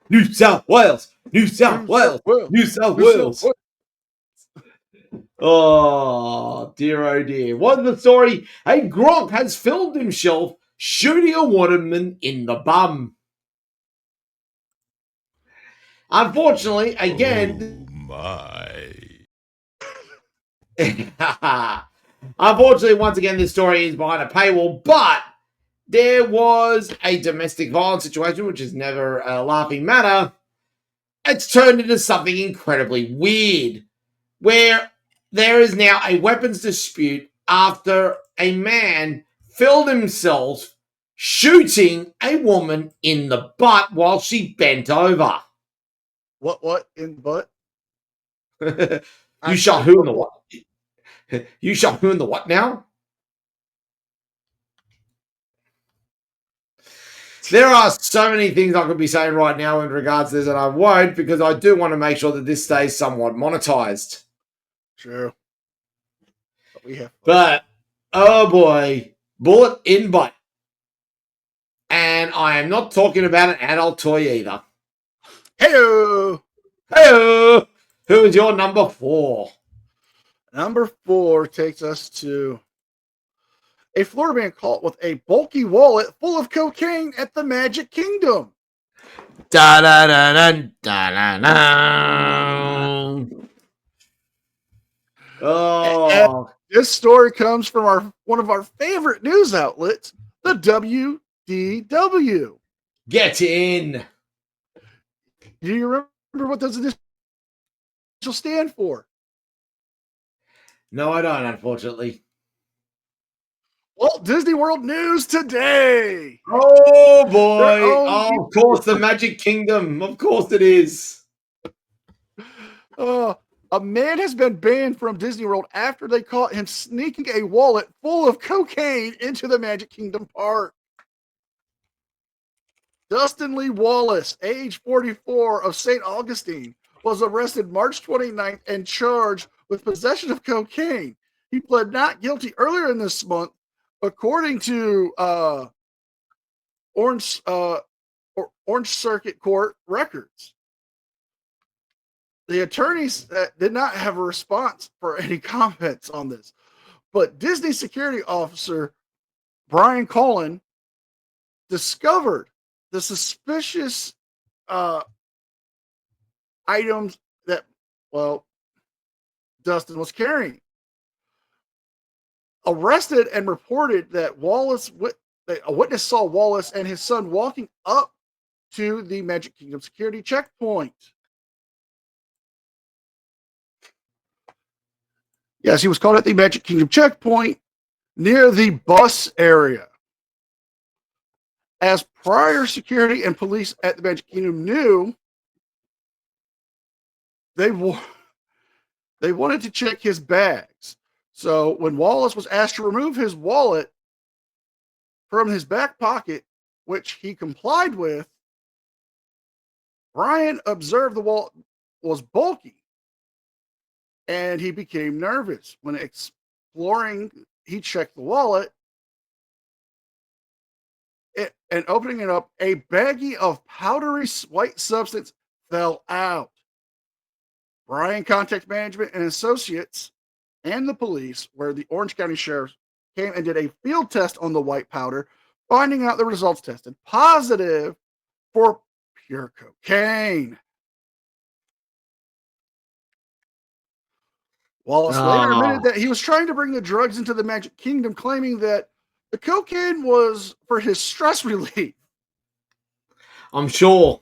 New South Wales! New South Wales! New South Wales! Oh dear. What's the story? A Gronk has filmed himself shooting a waterman in the bum. Unfortunately, again... Oh, my. Unfortunately, once again, this story is behind a paywall, but there was a domestic violence situation, which is never a laughing matter. It's turned into something incredibly weird, where there is now a weapons dispute after a man filmed himself shooting a woman in the butt while she bent over. What in the butt? You shot who in the what? You shot who in the what now? There are so many things I could be saying right now in regards to this, and I won't because I do want to make sure that this stays somewhat monetized. True. But we have fun. But, oh boy, bullet in bite. And I am not talking about an adult toy either. Hey-o! Hey, who is your number 4? Number 4 takes us to a Florida man caught with a bulky wallet full of cocaine at the Magic Kingdom. Da da da da da da da. Oh, This story comes from one of our favorite news outlets, the WDW. get in. Do you remember what those initials stand for? No, I don't, unfortunately. Walt Disney World News Today. Oh boy! Oh, of course, the Magic Kingdom. Of course, it is. A man has been banned from Disney World after they caught him sneaking a wallet full of cocaine into the Magic Kingdom park. Dustin Lee Wallace, age 44, of St. Augustine, was arrested March 29th and charged with possession of cocaine. He pled not guilty earlier in this month, according to Orange Circuit Court records. The attorneys did not have a response for any comments on this, but Disney security officer Brian Cullen discovered the suspicious items that, Dustin was carrying. Arrested and reported that a witness saw Wallace and his son walking up to the Magic Kingdom security checkpoint. Yes, he was caught at the Magic Kingdom checkpoint near the bus area. As prior security and police at the Magic Kingdom knew, they wanted to check his bags. So when Wallace was asked to remove his wallet from his back pocket, which he complied with, Brian observed the wallet was bulky, and he became nervous. When exploring, he checked the wallet, and opening it up, a baggie of powdery white substance fell out. Brian contacted management and associates and the police, where the Orange County Sheriff came and did a field test on the white powder, finding out the results tested positive for pure cocaine. Wallace later admitted that he was trying to bring the drugs into the Magic Kingdom, claiming that the cocaine was for his stress relief. I'm sure.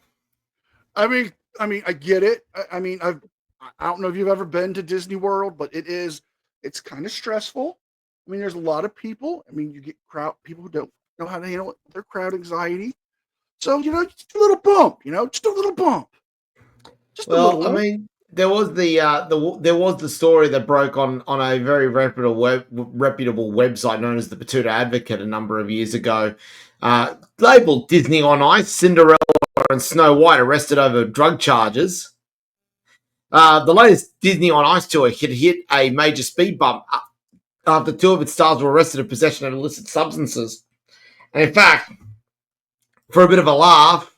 I mean, I get it. I don't know if you've ever been to Disney World, but it's kind of stressful. I mean, there's a lot of people. I mean, you get people who don't know how to handle their crowd anxiety. So, just a little bump, just a little bump. Just a little. I mean, there was the story that broke on a very reputable website known as the Batuta Advocate a number of years ago, labeled Disney on Ice, Cinderella and Snow White arrested over drug charges. The latest Disney on Ice tour had hit a major speed bump after 2 of its stars were arrested in possession of illicit substances. And in fact, for a bit of a laugh,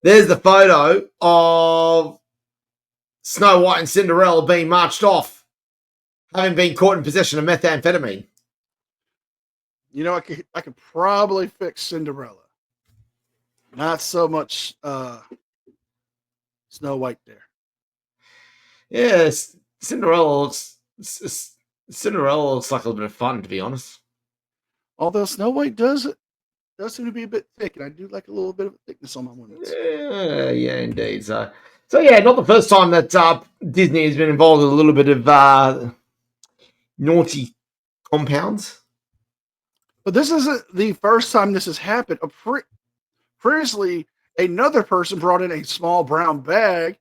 there's the photo of Snow White and Cinderella being marched off, having been caught in possession of methamphetamine. I could probably fix Cinderella. Not so much Snow White there. Yes, Cinderella looks like a little bit of fun, to be honest. Although Snow White does seem to be a bit thick, and I do like a little bit of thickness on my women's. Yeah, indeed. So yeah, not the first time that Disney has been involved in a little bit of naughty compounds. But this isn't the first time this has happened. Previously, another person brought in a small brown bag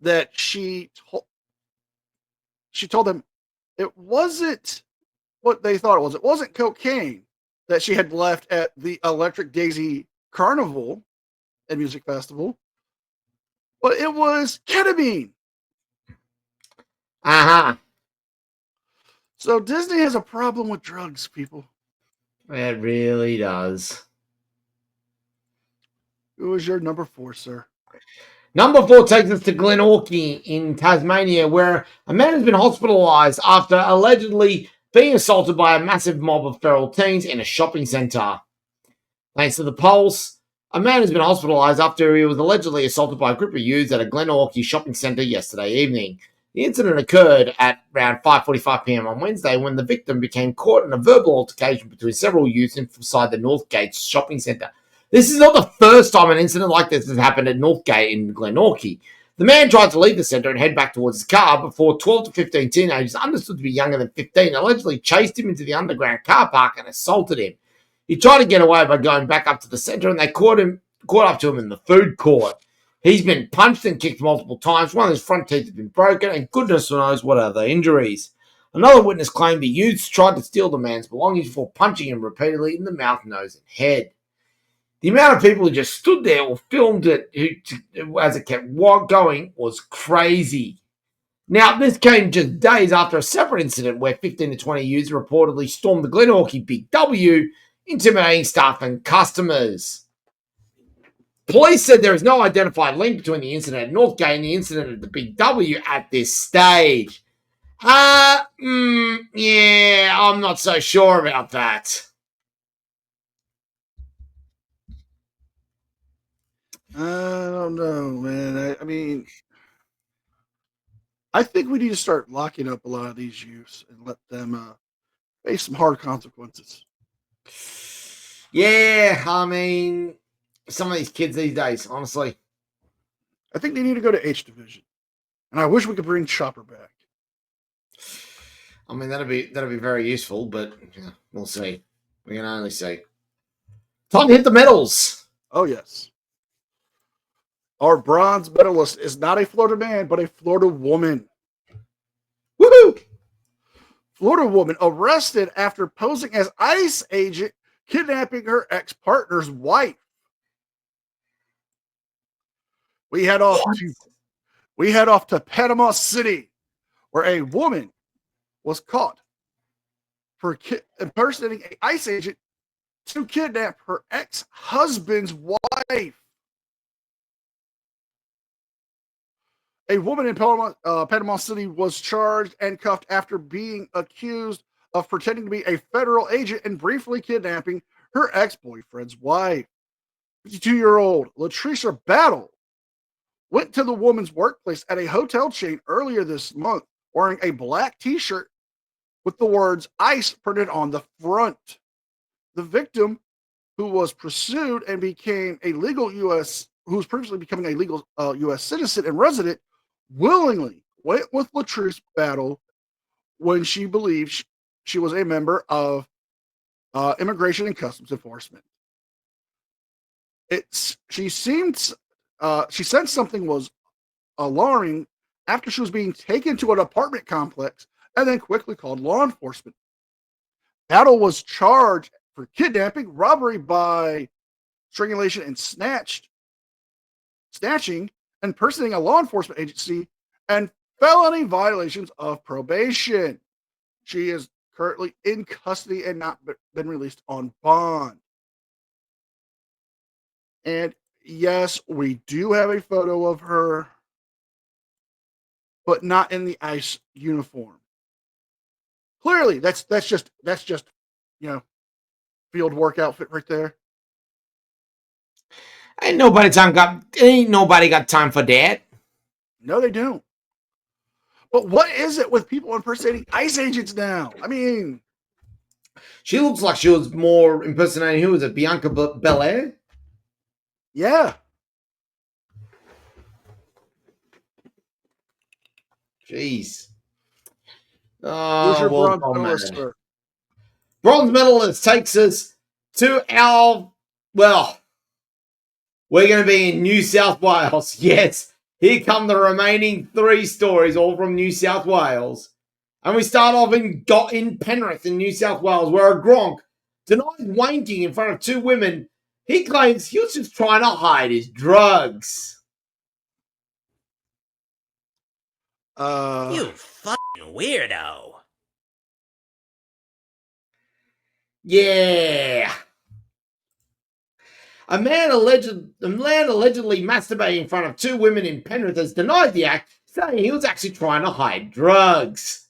that she told them it wasn't what they thought it was. It wasn't cocaine. that she had left at the Electric Daisy Carnival and Music Festival, but it was ketamine. Uh-huh. So Disney has a problem with drugs, people. It really does. Who was your number 4, sir? Number 4 takes us to Glenorchy in Tasmania, where a man has been hospitalized after allegedly being assaulted by a massive mob of feral teens in a shopping centre. Thanks to the Pulse, a man has been hospitalized after he was allegedly assaulted by a group of youths at a Glenorchy shopping centre yesterday evening. The incident occurred at around 5:45 p.m. on Wednesday when the victim became caught in a verbal altercation between several youths inside the Northgate shopping centre. This is not the first time an incident like this has happened at Northgate in Glenorchy. The man tried to leave the centre and head back towards his car before 12 to 15 teenagers, understood to be younger than 15, allegedly chased him into the underground car park and assaulted him. He tried to get away by going back up to the centre, and they caught up to him in the food court. He's been punched and kicked multiple times. One of his front teeth has been broken, and goodness knows what other injuries. Another witness claimed the youths tried to steal the man's belongings before punching him repeatedly in the mouth, nose, and head. The amount of people who just stood there or filmed it as it kept going was crazy. Now, this came just days after a separate incident where 15 to 20 youths reportedly stormed the Glenorchy Big W, intimidating staff and customers. Police said there is no identified link between the incident at Northgate and the incident at the Big W at this stage. Yeah, I'm not so sure about that. I don't know, man. I mean, I think we need to start locking up a lot of these youths and let them face some hard consequences. Yeah, I mean, some of these kids these days, honestly. I think they need to go to H Division. And I wish we could bring Chopper back. I mean, that'd be very useful, but yeah, we'll see. We can only see. Time to hit the medals. Oh, yes. Our bronze medalist is not a Florida man, but a Florida woman. Woohoo! Florida woman arrested after posing as ICE agent, kidnapping her ex-partner's wife. We head off to Panama City, where a woman was caught for impersonating an ICE agent to kidnap her ex-husband's wife. A woman in Panama City was charged and cuffed after being accused of pretending to be a federal agent and briefly kidnapping her ex-boyfriend's wife. 52-year-old Latricia Battle went to the woman's workplace at a hotel chain earlier this month wearing a black t-shirt with the words ICE printed on the front. The victim, who was pursued and became a legal who was previously becoming a legal U.S. citizen and resident, willingly went with Latrice Battle when she believed she was a member of Immigration and Customs Enforcement. She sensed something was alarming after she was being taken to an apartment complex and then quickly called law enforcement. Battle was charged for kidnapping, robbery by strangulation, and snatching, impersonating a law enforcement agency, and felony violations of probation. She is currently in custody and not been released on bond. And yes, we do have a photo of her, but not in the ICE uniform. Clearly, that's just field work outfit right there. Ain't nobody got time for that. No, they don't. But what is it with people impersonating ICE agents now? I mean, she looks like she was more impersonating, who was it, Bianca Belair? Yeah. Jeez. Who's your bronze medalist, sir? Bronze medalist takes us to we're going to be in New South Wales. Yes, here come the remaining 3 stories, all from New South Wales. And we start off in Penrith in New South Wales, where a Gronk denies wanking in front of two women. He claims he was just trying to hide his drugs. You fucking weirdo. Yeah. A man allegedly masturbating in front of two women in Penrith has denied the act, saying he was actually trying to hide drugs.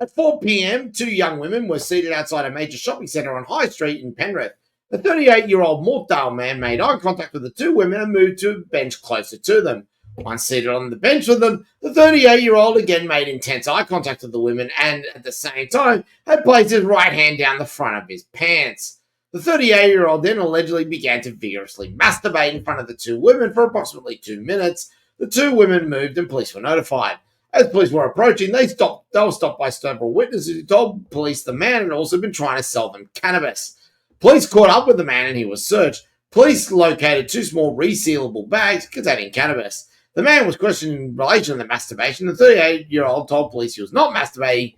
At 4 p.m., two young women were seated outside a major shopping centre on High Street in Penrith. The 38-year-old Mortdale man made eye contact with the two women and moved to a bench closer to them. Once seated on the bench with them, the 38-year-old again made intense eye contact with the women and, at the same time, had placed his right hand down the front of his pants. The 38-year-old then allegedly began to vigorously masturbate in front of the two women for approximately 2 minutes. The two women moved and police were notified. As police were approaching, they were stopped by several witnesses who told police the man had also been trying to sell them cannabis. Police caught up with the man and he was searched. Police located two small resealable bags containing cannabis. The man was questioned in relation to the masturbation. The 38-year-old told police he was not masturbating.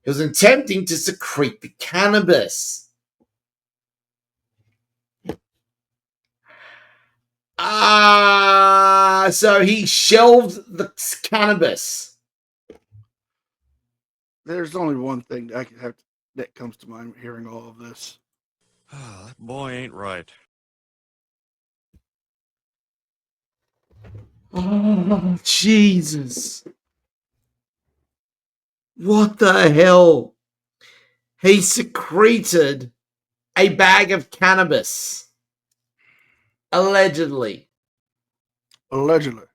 He was attempting to secrete the cannabis. So he shelved the cannabis. There's only one thing that comes to mind hearing all of this. That boy ain't right. Oh, Jesus. What the hell? He secreted a bag of cannabis. Allegedly. Allegedly.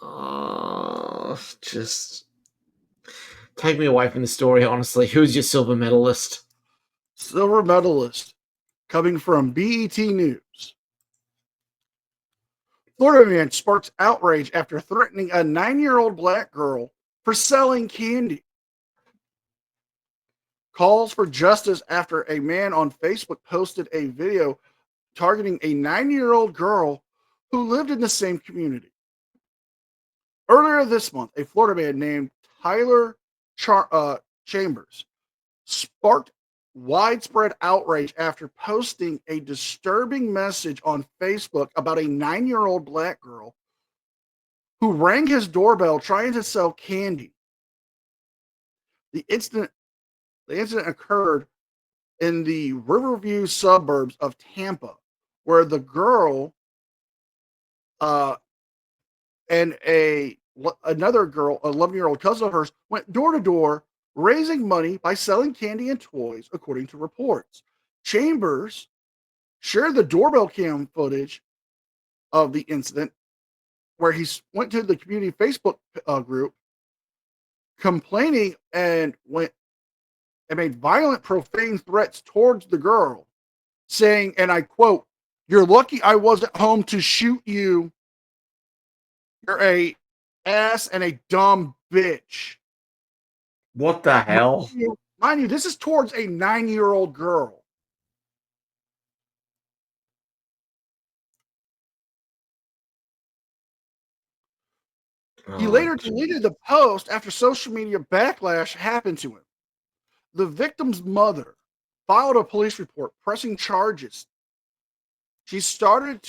Oh, just take me away from the story, honestly. Who's your silver medalist? Silver medalist coming from BET News. Florida man sparks outrage after threatening a 9-year-old black girl for selling candy. Calls for justice after a man on Facebook posted a video targeting a 9-year-old girl who lived in the same community. Earlier this month, a Florida man named Tyler Chambers sparked widespread outrage after posting a disturbing message on Facebook about a 9-year-old black girl who rang his doorbell trying to sell candy. The incident occurred in the Riverview suburbs of Tampa, where the girl and another girl, an 11-year-old cousin of hers, went door to door raising money by selling candy and toys, according to reports. Chambers shared the doorbell cam footage of the incident, where he went to the community Facebook group, complaining and made violent, profane threats towards the girl, saying, and I quote, "You're lucky I wasn't home to shoot you. You're a ass and a dumb bitch." What the hell? Mind you, this is towards a 9-year-old girl. He later deleted the post after social media backlash happened to him. The victim's mother filed a police report pressing charges. She stated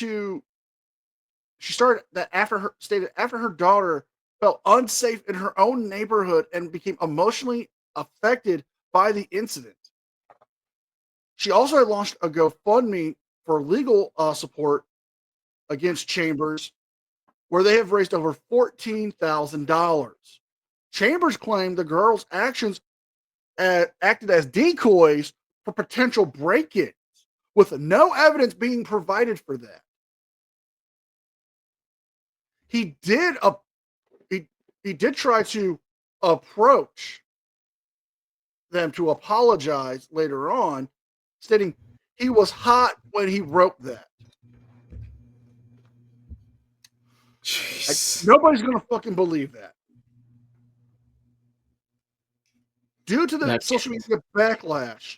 that after her daughter felt unsafe in her own neighborhood and became emotionally affected by the incident. She also launched a GoFundMe for legal support against Chambers, where they have raised over $14,000. Chambers claimed the girl's actions acted as decoys for potential break-ins, with no evidence being provided for that. He did try to approach them to apologize later on, stating he was hot when he wrote that. Nobody's gonna fucking believe that. Due to the social media backlash,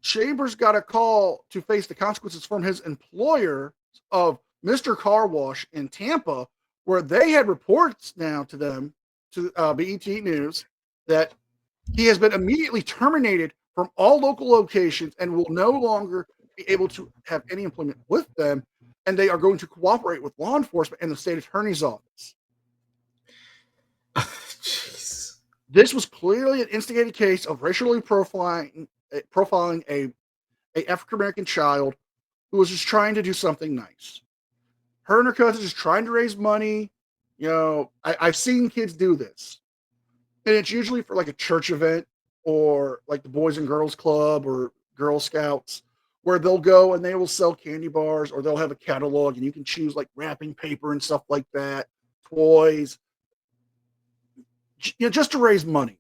Chambers got a call to face the consequences from his employer of Mr. Car Wash in Tampa, where they had reports now to them, to BET News, that he has been immediately terminated from all local locations and will no longer be able to have any employment with them, and they are going to cooperate with law enforcement and the state attorney's office. Jeez. This was clearly an instigated case of racially profiling a African American child who was just trying to do something nice. Her and her cousin just trying to raise money. You know, I've seen kids do this, and it's usually for like a church event or like the Boys and Girls Club or Girl Scouts, where they'll go and they will sell candy bars, or they'll have a catalog and you can choose like wrapping paper and stuff like that, toys, you know, just to raise money.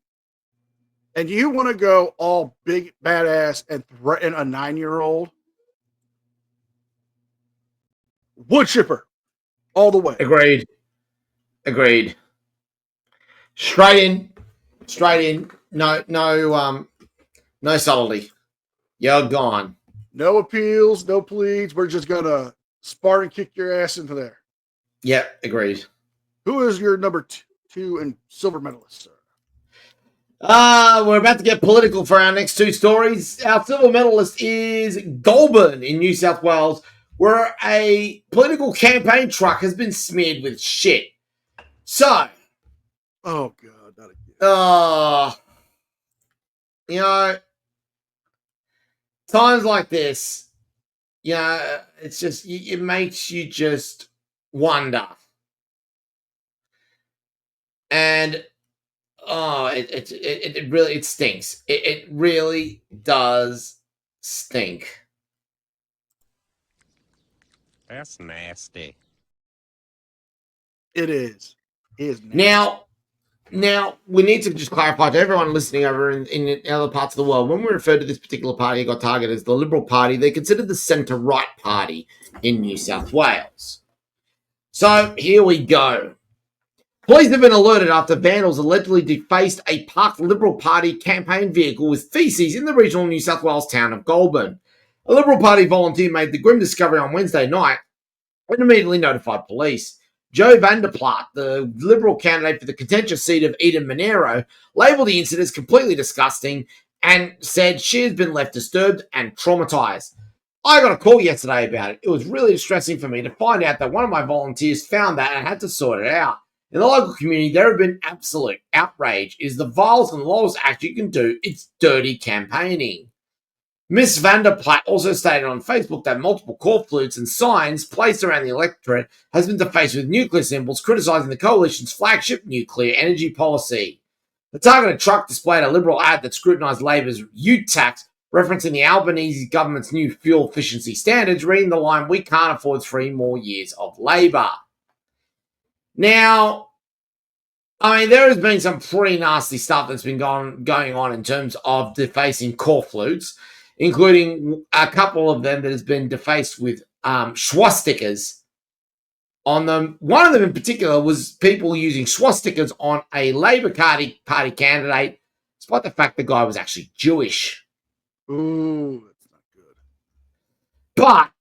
And you want to go all big badass and threaten a 9-year-old? Wood chipper all the way. Agreed. Straight in. No subtlety. You're gone. No appeals, no pleads. We're just gonna Spartan kick your ass into there. Yeah, agreed. Who is your number 2 and silver medalist, sir? We're about to get political for our next 2 stories. Our silver medalist is Goulburn in New South Wales, where a political campaign truck has been smeared with shit. So, oh god, not again. You know, times like this, you know, it's just, it makes you just wonder. And it really stinks. It really does stink. That's nasty. It is. It is nasty. Now, we need to just clarify to everyone listening over in other parts of the world, when we refer to this particular party that got targeted as the Liberal Party, they're considered the centre-right party in New South Wales. So, here we go. Police have been alerted after vandals allegedly defaced a parked Liberal Party campaign vehicle with feces in the regional New South Wales town of Goulburn. A Liberal Party volunteer made the grim discovery on Wednesday night and immediately notified police. Joe Vanderplaat, the Liberal candidate for the contentious seat of Eden Monero, labelled the incident as completely disgusting and said she has been left disturbed and traumatised. I got a call yesterday about it. It was really distressing for me to find out that one of my volunteers found that and had to sort it out. In the local community, there have been absolute outrage. It is the vilest and lowest act you can do. It's dirty campaigning. Miss Vanderplaat also stated on Facebook that multiple corflutes and signs placed around the electorate has been defaced with nuclear symbols criticising the coalition's flagship nuclear energy policy. The targeted truck displayed a Liberal ad that scrutinised Labor's ute tax, referencing the Albanese government's new fuel efficiency standards, reading the line, "We can't afford 3 more years of Labor." Now, I mean, there has been some pretty nasty stuff that's been going on in terms of defacing corflutes, including a couple of them that has been defaced with swastikas on them. One of them in particular was people using swastikas on a Labour Party candidate, despite the fact the guy was actually Jewish. Ooh, that's not good. But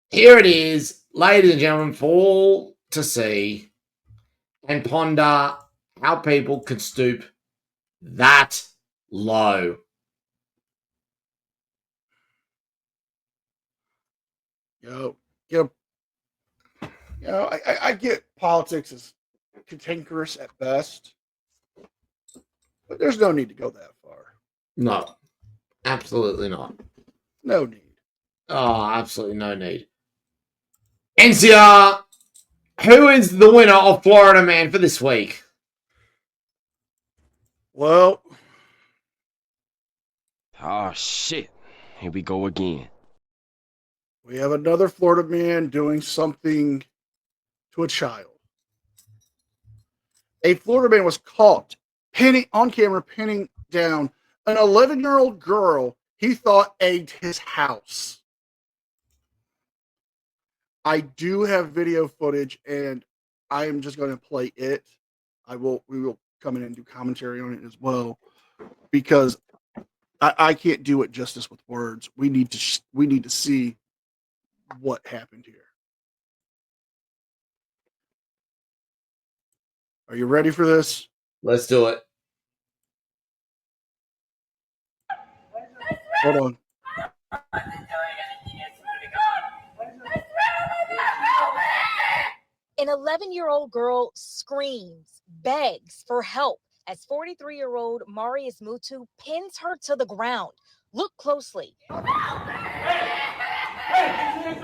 here it is, ladies and gentlemen, for all to see and ponder how people can stoop that low. I get politics is cantankerous at best, but there's no need to go that far. No, absolutely not. No need. Oh, absolutely no need. NCR, who is the winner of Florida Man for this week? Well, oh shit, here we go again. we have another Florida man doing something to a child. A Florida man was caught on camera pinning down an 11-year-old girl he thought egged his house. I do have video footage, and I am just going to play it. We will come in and do commentary on it as well, because I can't do it justice with words. We need to see what happened here. Are you ready for this? Let's do it. Hold on. An 11-year-old girl screams, begs for help as 43-year-old Marius Mutu pins her to the ground. Look closely.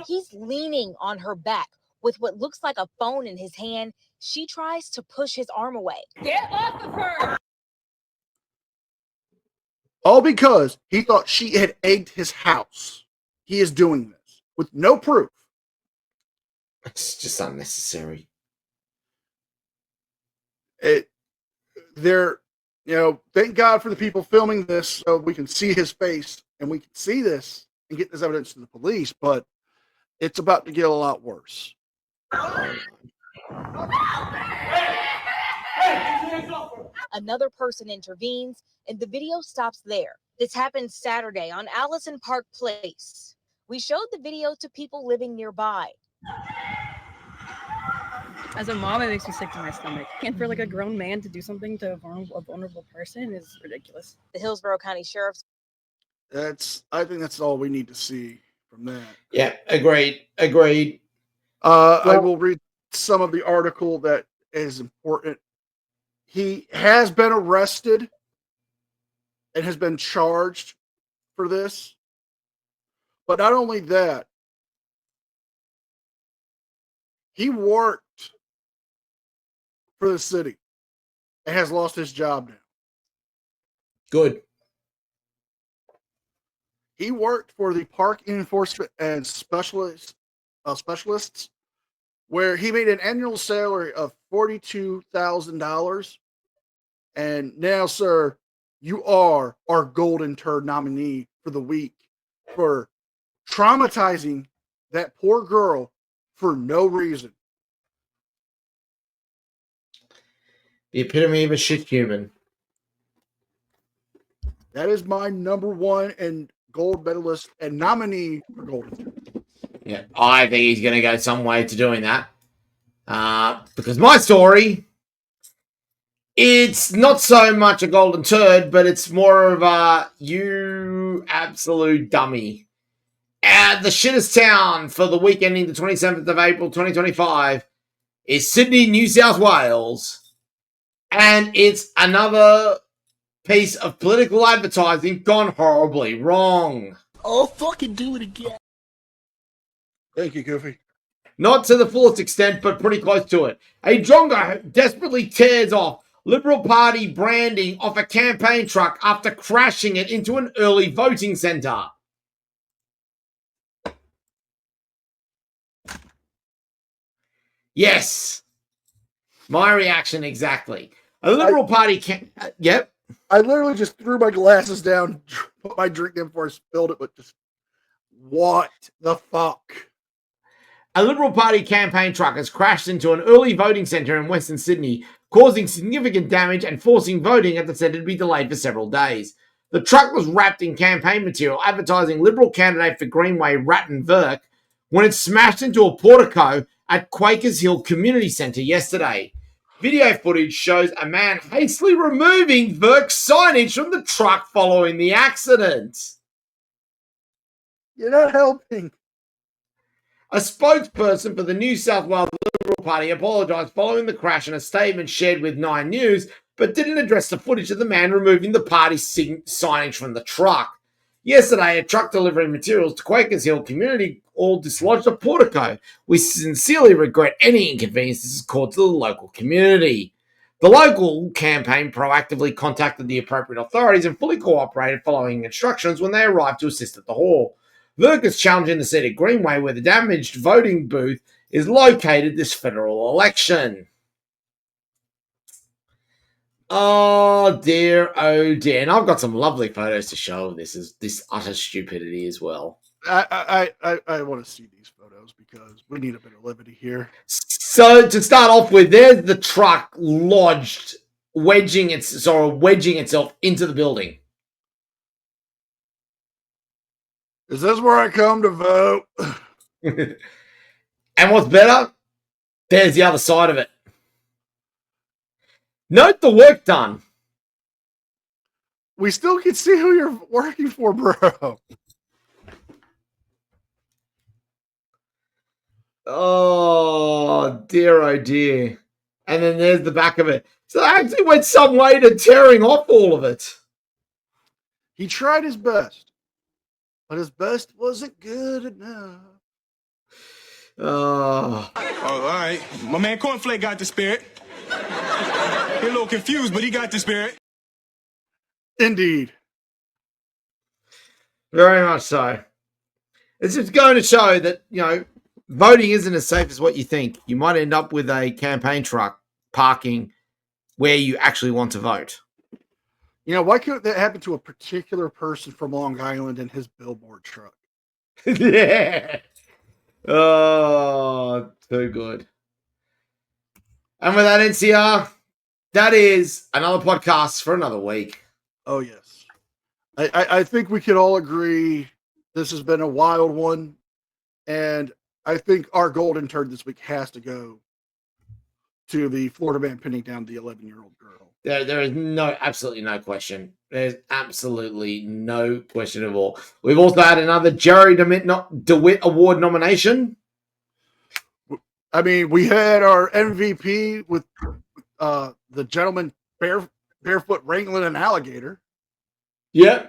He's leaning on her back with what looks like a phone in his hand. She tries to push his arm away. Get off of her! All because he thought she had egged his house. He is doing this with no proof. It's just unnecessary. Thank God for the people filming this so we can see his face and we can see this and get this evidence to the police, but it's about to get a lot worse. Another person intervenes, and the video stops there. This happened Saturday on Allison Park Place. We showed the video to people living nearby. As a mom, it makes me sick to my stomach. And for like a grown man to do something to a vulnerable person is ridiculous. The Hillsborough County Sheriff's. I think that's all we need to see from that. Yeah, agreed. I will read some of the article that is important. He has been arrested and has been charged for this. But not only that, he worked for the city and has lost his job now. Good. He worked for the park enforcement and specialists, where he made an annual salary of $42,000. And now, sir, you are our Golden Turd nominee for the week for traumatizing that poor girl for no reason. The epitome of a shit human. That is my number one and gold medalist and nominee for Golden Turd. Yeah, I think he's going to go some way to doing that. Because my story, it's not so much a golden turd, but it's more of a you absolute dummy. The shittest town for the week ending the 27th of April 2025 is Sydney, New South Wales. And it's another piece of political advertising gone horribly wrong. Oh, fucking do it again. Thank you, Goofy. Not to the fullest extent, but pretty close to it. A drongo desperately tears off Liberal Party branding off a campaign truck after crashing it into an early voting centre. Yes. My reaction exactly. A Liberal Party can... yep. I literally just threw my glasses down, put my drink in before I spilled it, but just... What the fuck? A Liberal Party campaign truck has crashed into an early voting centre in Western Sydney, causing significant damage and forcing voting at the centre to be delayed for several days. The truck was wrapped in campaign material advertising Liberal candidate for Greenway Ratton Verk when it smashed into a portico at Quakers Hill Community Centre yesterday. Video footage shows a man hastily removing Verk's signage from the truck following the accident. You're not helping. A spokesperson for the New South Wales Liberal Party apologised following the crash in a statement shared with 9 News, but didn't address the footage of the man removing the party's signage from the truck. Yesterday, a truck delivering materials to Quakers Hill Community Hall dislodged a portico. We sincerely regret any inconvenience this has caused to the local community. The local campaign proactively contacted the appropriate authorities and fully cooperated following instructions when they arrived to assist at the hall. Verk is challenging the seat at Greenway, where the damaged voting booth is located this federal election. Oh dear, oh dear. And I've got some lovely photos to show of this utter stupidity as well. I want to see these photos because we need a bit of levity here. So to start off with, there's the truck lodged, wedging itself into the building. Is this where I come to vote? And what's better? There's the other side of it. Note the work done. we still can see who you're working for, bro. Oh dear. And then there's the back of it. So they actually went some way to tearing off all of it. He tried his best, but his best wasn't good enough. Oh. All right. My man Cornflake got the spirit. He a little confused, but he got the spirit. Indeed. Very much so. It's just going to show that, voting isn't as safe as what you think. You might end up with a campaign truck parking where you actually want to vote. Why couldn't that happen to a particular person from Long Island in his billboard truck? Yeah. Oh, too good. And with that, NCR, that is another podcast for another week. Oh, yes. I think we could all agree this has been a wild one. And I think our golden turd this week has to go to the Florida man pinning down the 11-year-old girl. There is absolutely no question. There's absolutely no question at all. We've also had another Jerry DeWitt Award nomination. I mean, we had our MVP with the gentleman barefoot wrangling an alligator. Yeah.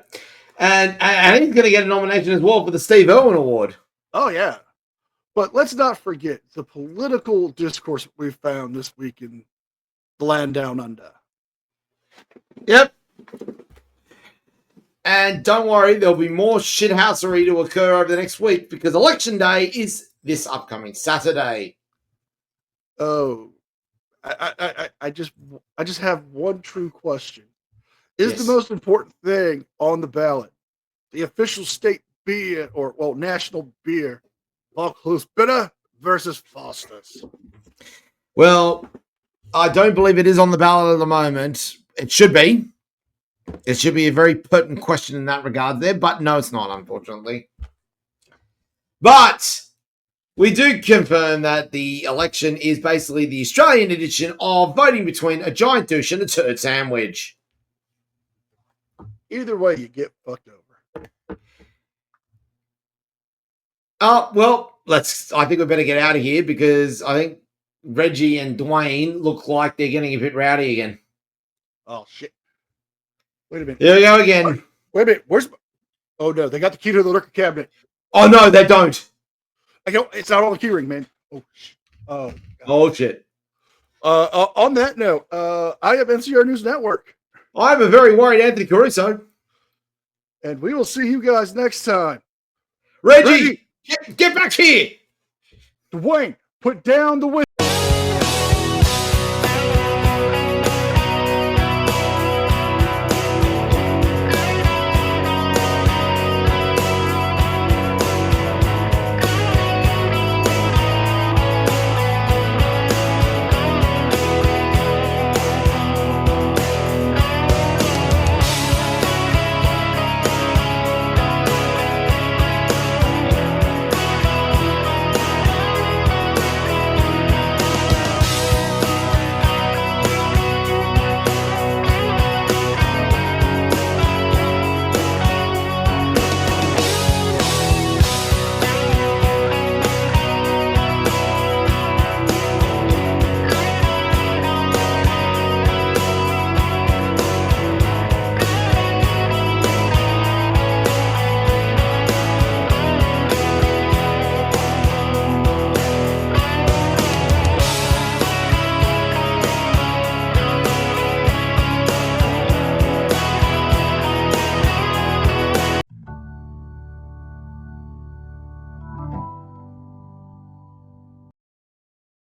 And he's going to get a nomination as well for the Steve Irwin Award. Oh, yeah. But let's not forget the political discourse we found this week in the land down under. Yep. And don't worry, there'll be more shithousery to occur over the next week because Election Day is this upcoming Saturday. Oh, I just have one true question. Is Yes. the most important thing on the ballot the official state beer or national beer, Vaucluse Bitter versus Foster's? Well, I don't believe it is on the ballot at the moment. It should be. It should be a very pertinent question in that regard there, but no, it's not, unfortunately. But we do confirm that the election is basically the Australian edition of voting between a giant douche and a turd sandwich. Either way, you get fucked over. Oh, well, I think we better get out of here because I think Reggie and Dwayne look like they're getting a bit rowdy again. Oh, shit. Wait a minute. Here we go again. Wait a minute. Oh, no. They got the key to the liquor cabinet. Oh, no, they don't. It's not on the key ring, man. Oh, shit. Oh, shit. On that note, I am NCR News Network. I'm a very worried Anthony Caruso. And we will see you guys next time. Reggie! Get back here! Dwayne, put down the whistle.